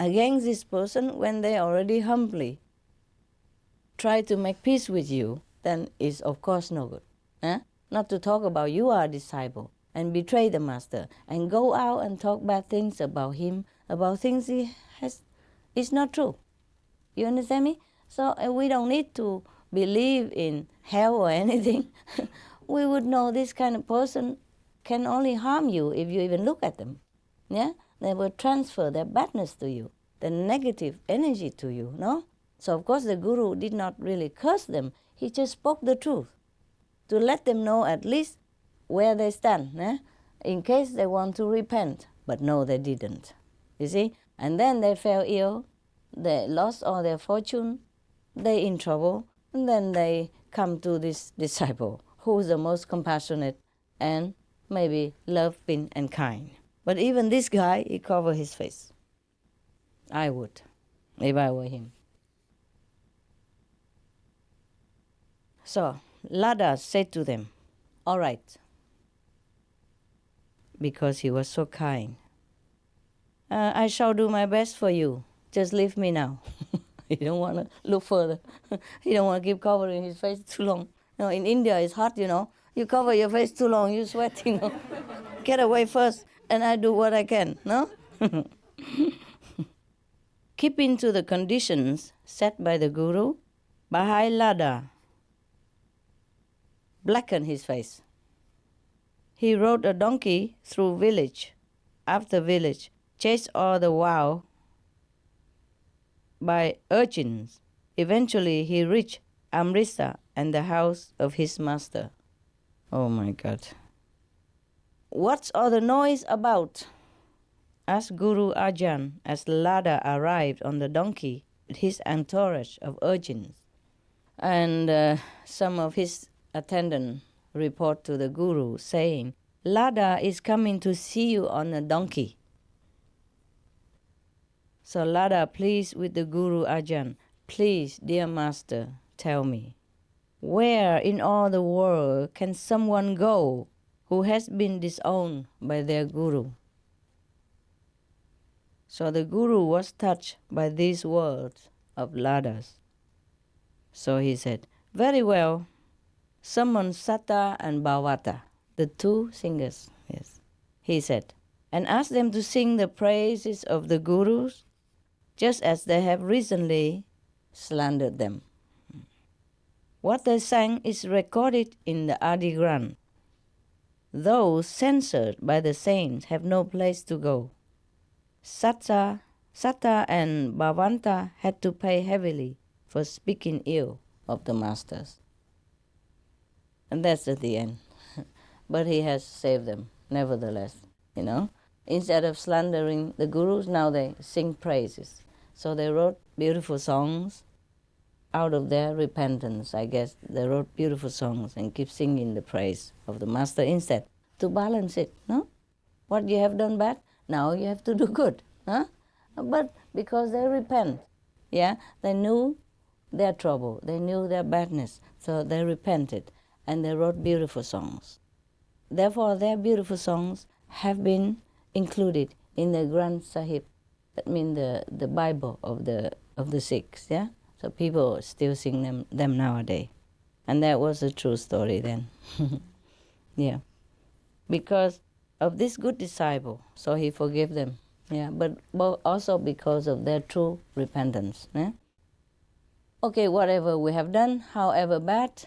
against this person when they already humbly try to make peace with you, then it's of course no good. Not to talk about you are a disciple and betray the master and go out and talk bad things about him, about things he has. It's not true. You understand me? So we don't need to believe in hell or anything. We would know this kind of person can only harm you if you even look at them. Yeah? They will transfer their badness to you, the negative energy to you, no? So of course the guru did not really curse them. He just spoke the truth to let them know at least where they stand, in case they want to repent. But no, they didn't. You see? And then they fell ill, they lost all their fortune, they in trouble, and then they come to this disciple who is the most compassionate and maybe loving and kind. But even this guy, he covered his face. I would, if I were him. So Lada said to them, all right, because he was so kind. I shall do my best for you. Just leave me now. He don't want to look further. He don't want to keep covering his face too long. In India it's hot, You cover your face too long, you sweat, Get away first, and I do what I can, no? Keeping to the conditions set by the guru, Bahai Lada blackened his face. He rode a donkey through village after village, chased all the while by urchins. Eventually he reached Amritsar and the house of his master. Oh my God. What's all the noise about? Asked Guru Arjan as Lada arrived on the donkey with his entourage of urchins. And some of his attendants report to the Guru saying, Lada is coming to see you on a donkey. So Lada pleads with the Guru Arjan, please, dear master, tell me, where in all the world can someone go who has been disowned by their Guru? So the Guru was touched by these words of Lada's. So he said, very well, summon Satta and Bhavata, the two singers. Yes, he said, and ask them to sing the praises of the Gurus, just as they have recently slandered them. What they sang is recorded in the Adi Granth. Those censored by the saints have no place to go. Satta and Bhavanta had to pay heavily for speaking ill of the masters. And that's at the end. But he has saved them, nevertheless. Instead of slandering the Gurus, now they sing praises. So they wrote beautiful songs out of their repentance. I guess they wrote beautiful songs and keep singing the praise of the master instead, to balance it, no? What you have done bad, now you have to do good, huh? But because they repent, they knew their trouble, they knew their badness, so they repented and they wrote beautiful songs. Therefore, their beautiful songs have been included in the Granth Sahib, that means the Bible of the Sikhs, yeah? So people still sing them nowadays. And that was a true story then. Yeah. Because of this good disciple, so he forgave them. Yeah, but also because of their true repentance. Yeah? Okay, whatever we have done, however bad,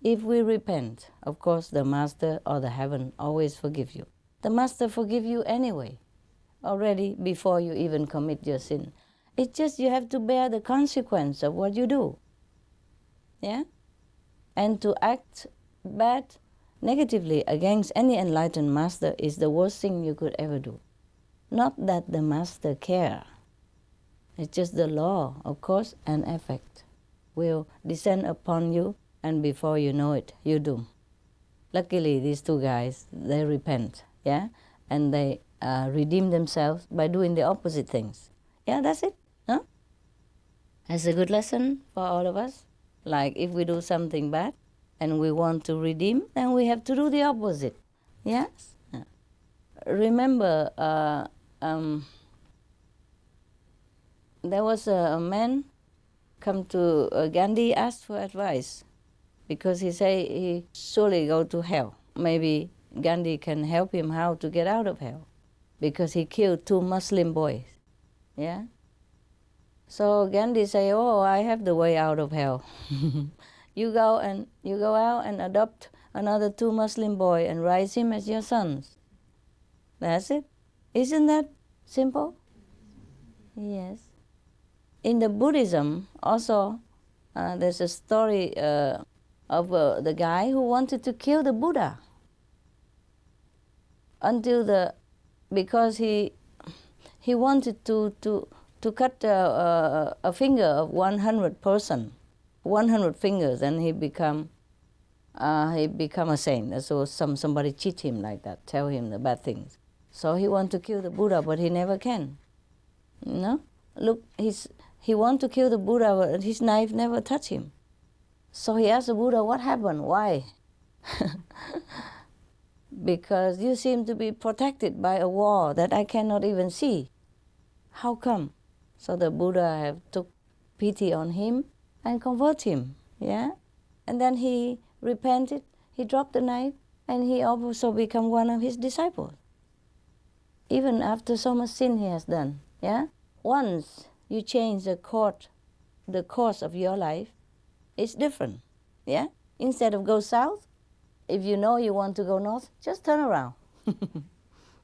if we repent, of course the Master or the heaven always forgive you. The Master forgive you anyway, already before you even commit your sin. It's just you have to bear the consequence of what you do. Yeah? And to act bad, negatively against any enlightened master is the worst thing you could ever do. Not that the master care. It's just the law of cause and effect will descend upon you, and before you know it, you're doomed. Luckily, these two guys, they repent, yeah? And they redeem themselves by doing the opposite things. Yeah, that's it. Huh? That's a good lesson for all of us. Like if we do something bad and we want to redeem, then we have to do the opposite. Yes? Yeah. Remember, there was a man come to Gandhi, asked for advice because he said he surely go to hell. Maybe Gandhi can help him how to get out of hell because he killed 2 Muslim boys. Yeah? So Gandhi say, oh, I have the way out of hell. You go out and adopt another 2 Muslim boy and raise him as your sons. That's it. Isn't that simple? Yes. In the Buddhism, also, there's a story of the guy who wanted to kill the Buddha because he wanted to cut a finger of 100 fingers, and he become a saint. So somebody cheat him like that, tell him the bad things. So he want to kill the Buddha, but he never can. No, look, he want to kill the Buddha, but his knife never touch him. So he asked the Buddha, what happened? Why? Because you seem to be protected by a wall that I cannot even see. How come? So the Buddha have took pity on him and convert him. Yeah, and then he repented. He dropped the knife, and he also become one of his disciples. Even after so much sin he has done. Yeah, once you change the course of your life, it's different. Yeah, instead of go south, if you know you want to go north, just turn around.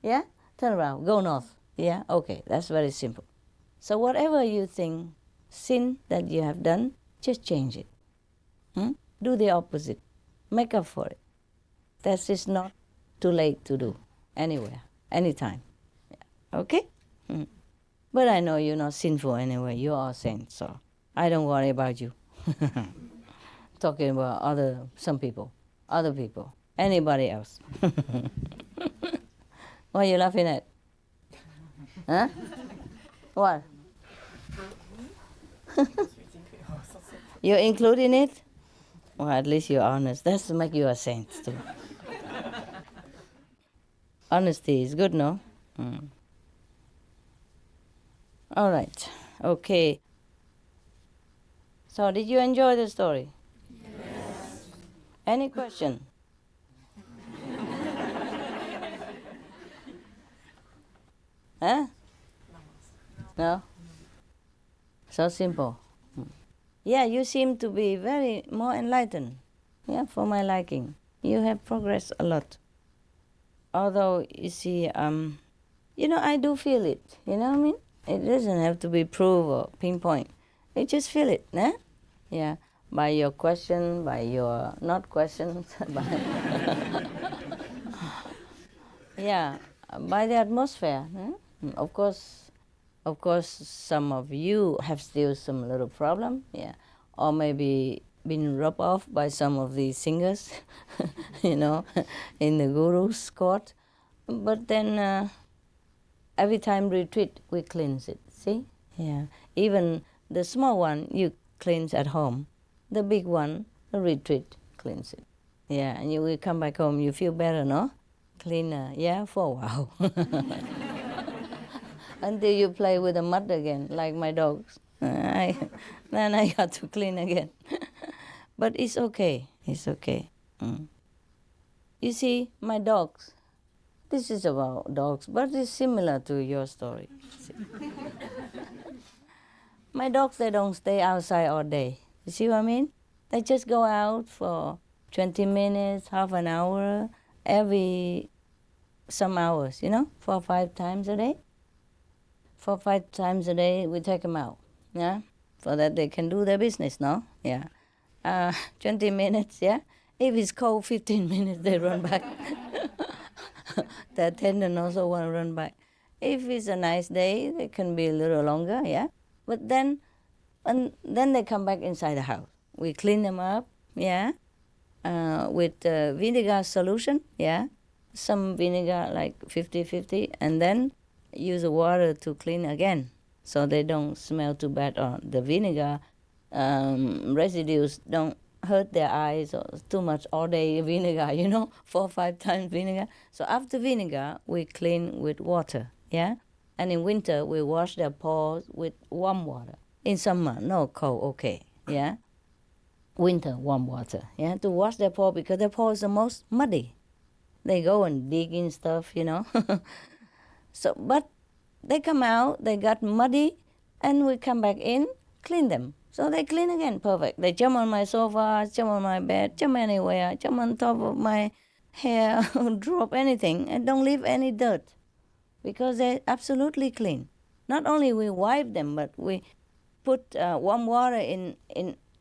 Yeah, turn around, go north. Yeah, okay, that's very simple. So whatever you think, sin that you have done, just change it. Do the opposite. Make up for it. That is not too late to do. Anywhere, anytime. Yeah. Okay? But I know you're not sinful anyway. You are saints, so I don't worry about you. Talking about some people, other people, anybody else. What are you laughing at? Huh? What? You're including it? Well, at least you're honest. That's to make you a saint too. Honesty is good, no? All right. Okay. So, did you enjoy the story? Yes. Any question? Huh? No? So simple. Yeah, you seem to be very more enlightened. Yeah, for my liking. You have progressed a lot. Although, you see, I do feel it. You know what I mean? It doesn't have to be proved or pinpoint. You just feel it, eh? Yeah, by your question, by your not questions, yeah, by the atmosphere. Of course, some of you have still some little problem, yeah, or maybe been rubbed off by some of these singers, in the guru's court. But then every time retreat, we cleanse it. See, yeah, even the small one you cleanse at home, the big one, the retreat, cleanse it. Yeah, and you will come back home, you feel better, no? Cleaner, yeah, for a while. Until you play with the mud again, like my dogs. Then I got to clean again. But it's okay, it's okay. You see, my dogs, this is about dogs, but it's similar to your story. My dogs, they don't stay outside all day. You see what I mean? They just go out for 20 minutes, half an hour, some hours, 4 or 5 times a day. 4 or 5 times a day, we take them out, yeah? So that they can do their business, no? Yeah. 20 minutes, yeah? If it's cold, 15 minutes, they run back. The attendant also want to run back. If it's a nice day, they can be a little longer, yeah? But then they come back inside the house. We clean them up, yeah? With vinegar solution, yeah? Some vinegar, like 50-50, and then use the water to clean again, so they don't smell too bad, or the vinegar residues don't hurt their eyes or too much all day vinegar, 4 or 5 times vinegar. So after vinegar, we clean with water, yeah? And in winter, we wash their paws with warm water. In summer, no cold, okay, yeah? Winter, warm water, yeah? To wash their paw, because their paw is the most muddy. They go and dig in stuff, So, but they come out, they got muddy, and we come back in, clean them. So they clean again, perfect. They jump on my sofa, jump on my bed, jump anywhere, jump on top of my hair, drop anything, and don't leave any dirt, because they're absolutely clean. Not only we wipe them, but we put warm water in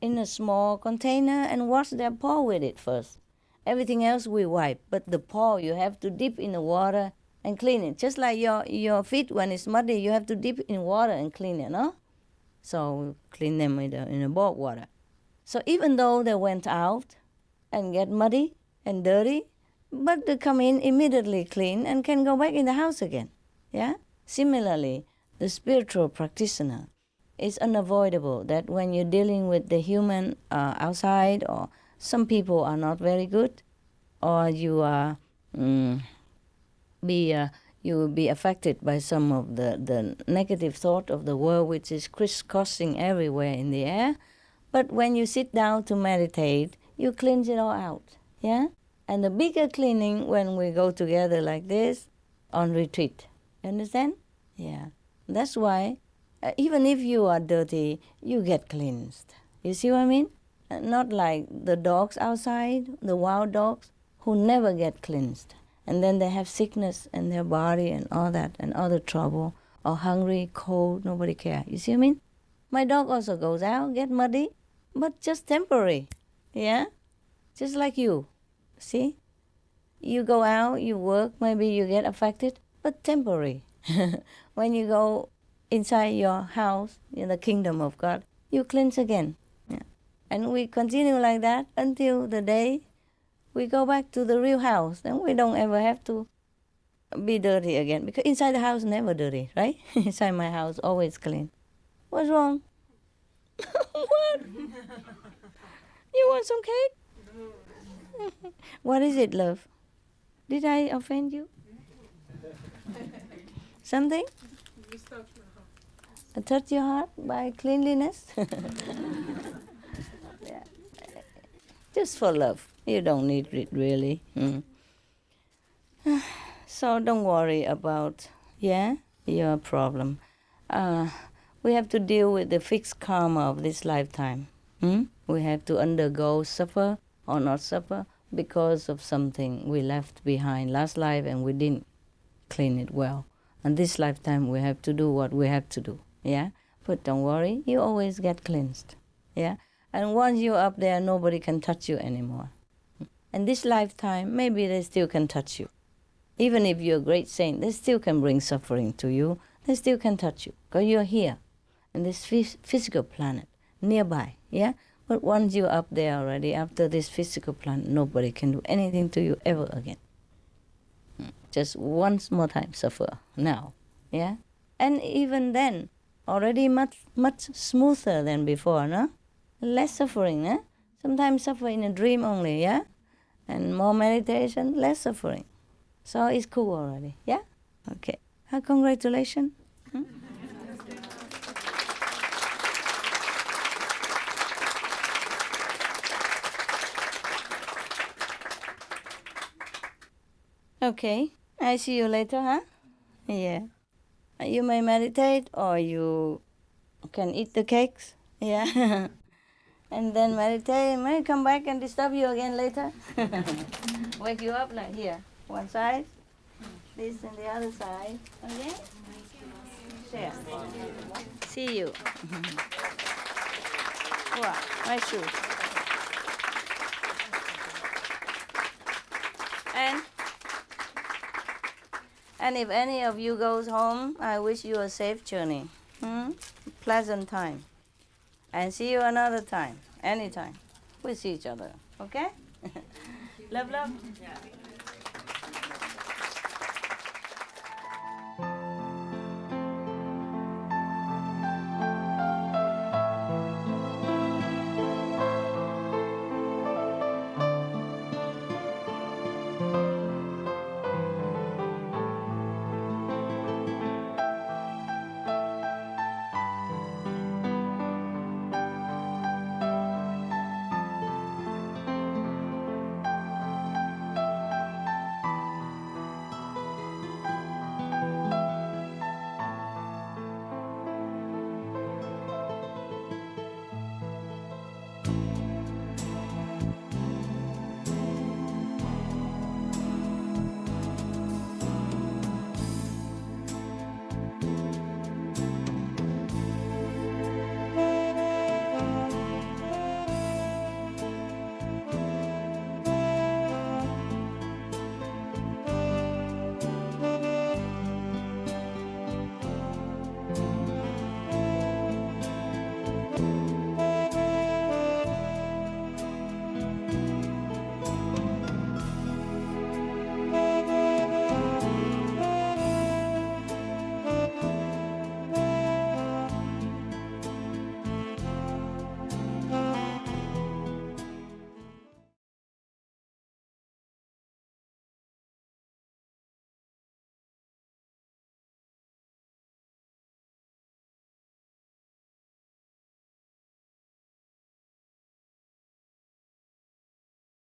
a small container and wash their paw with it first. Everything else we wipe, but the paw you have to dip in the water and clean it. Just like your feet, when it's muddy, you have to dip in water and clean it, no? So we clean them in a bowl water. So even though they went out and get muddy and dirty, but they come in immediately clean and can go back in the house again, yeah? Similarly, the spiritual practitioner, it's unavoidable that when you're dealing with the human outside, or some people are not very good, or you are you will be affected by some of the negative thought of the world, which is crisscrossing everywhere in the air. But when you sit down to meditate, you cleanse it all out, yeah? And the bigger cleaning when we go together like this on retreat. You understand? Yeah. That's why even if you are dirty, you get cleansed. You see what I mean? Not like the dogs outside, the wild dogs, who never get cleansed. And then they have sickness in their body and all that, and other trouble, or hungry, cold, nobody care. You see what I mean? My dog also goes out, get muddy, but just temporary, yeah? Just like you, see? You go out, you work, maybe you get affected, but temporary. When you go inside your house, in the kingdom of God, you cleanse again. Yeah. And we continue like that until the day we go back to the real house. Then we don't ever have to be dirty again, because inside the house never dirty, right? Inside my house always clean. What's wrong? What? You want some cake? What is it, love? Did I offend you? Something? I touch your heart by cleanliness? Yeah. Just for love. You don't need it really. So don't worry about, your problem. We have to deal with the fixed karma of this lifetime. We have to undergo suffer or not suffer because of something we left behind last life and we didn't clean it well. And this lifetime we have to do what we have to do. Yeah? But don't worry, you always get cleansed. Yeah? And once you're up there, nobody can touch you anymore. And this lifetime, maybe they still can touch you. Even if you're a great saint, they still can bring suffering to you. They still can touch you, because you're here in this physical planet, nearby, yeah? But once you're up there already, after this physical planet, nobody can do anything to you ever again. Just once more time suffer now, yeah? And even then, already much smoother than before, no? Less suffering, eh? Sometimes suffer in a dream only, yeah? And more meditation, less suffering. So it's cool already, yeah? Okay. Congratulations. Okay. I see you later, huh? Yeah. You may meditate or you can eat the cakes. Yeah. And then meditate. May come back and disturb you again later. Wake you up like here. One side. This and the other side. Okay? Share. See you. Wow, my shoe. And if any of you goes home, I wish you a safe journey. Pleasant time. And see you another time. Anytime. We see each other. Okay? Love, love.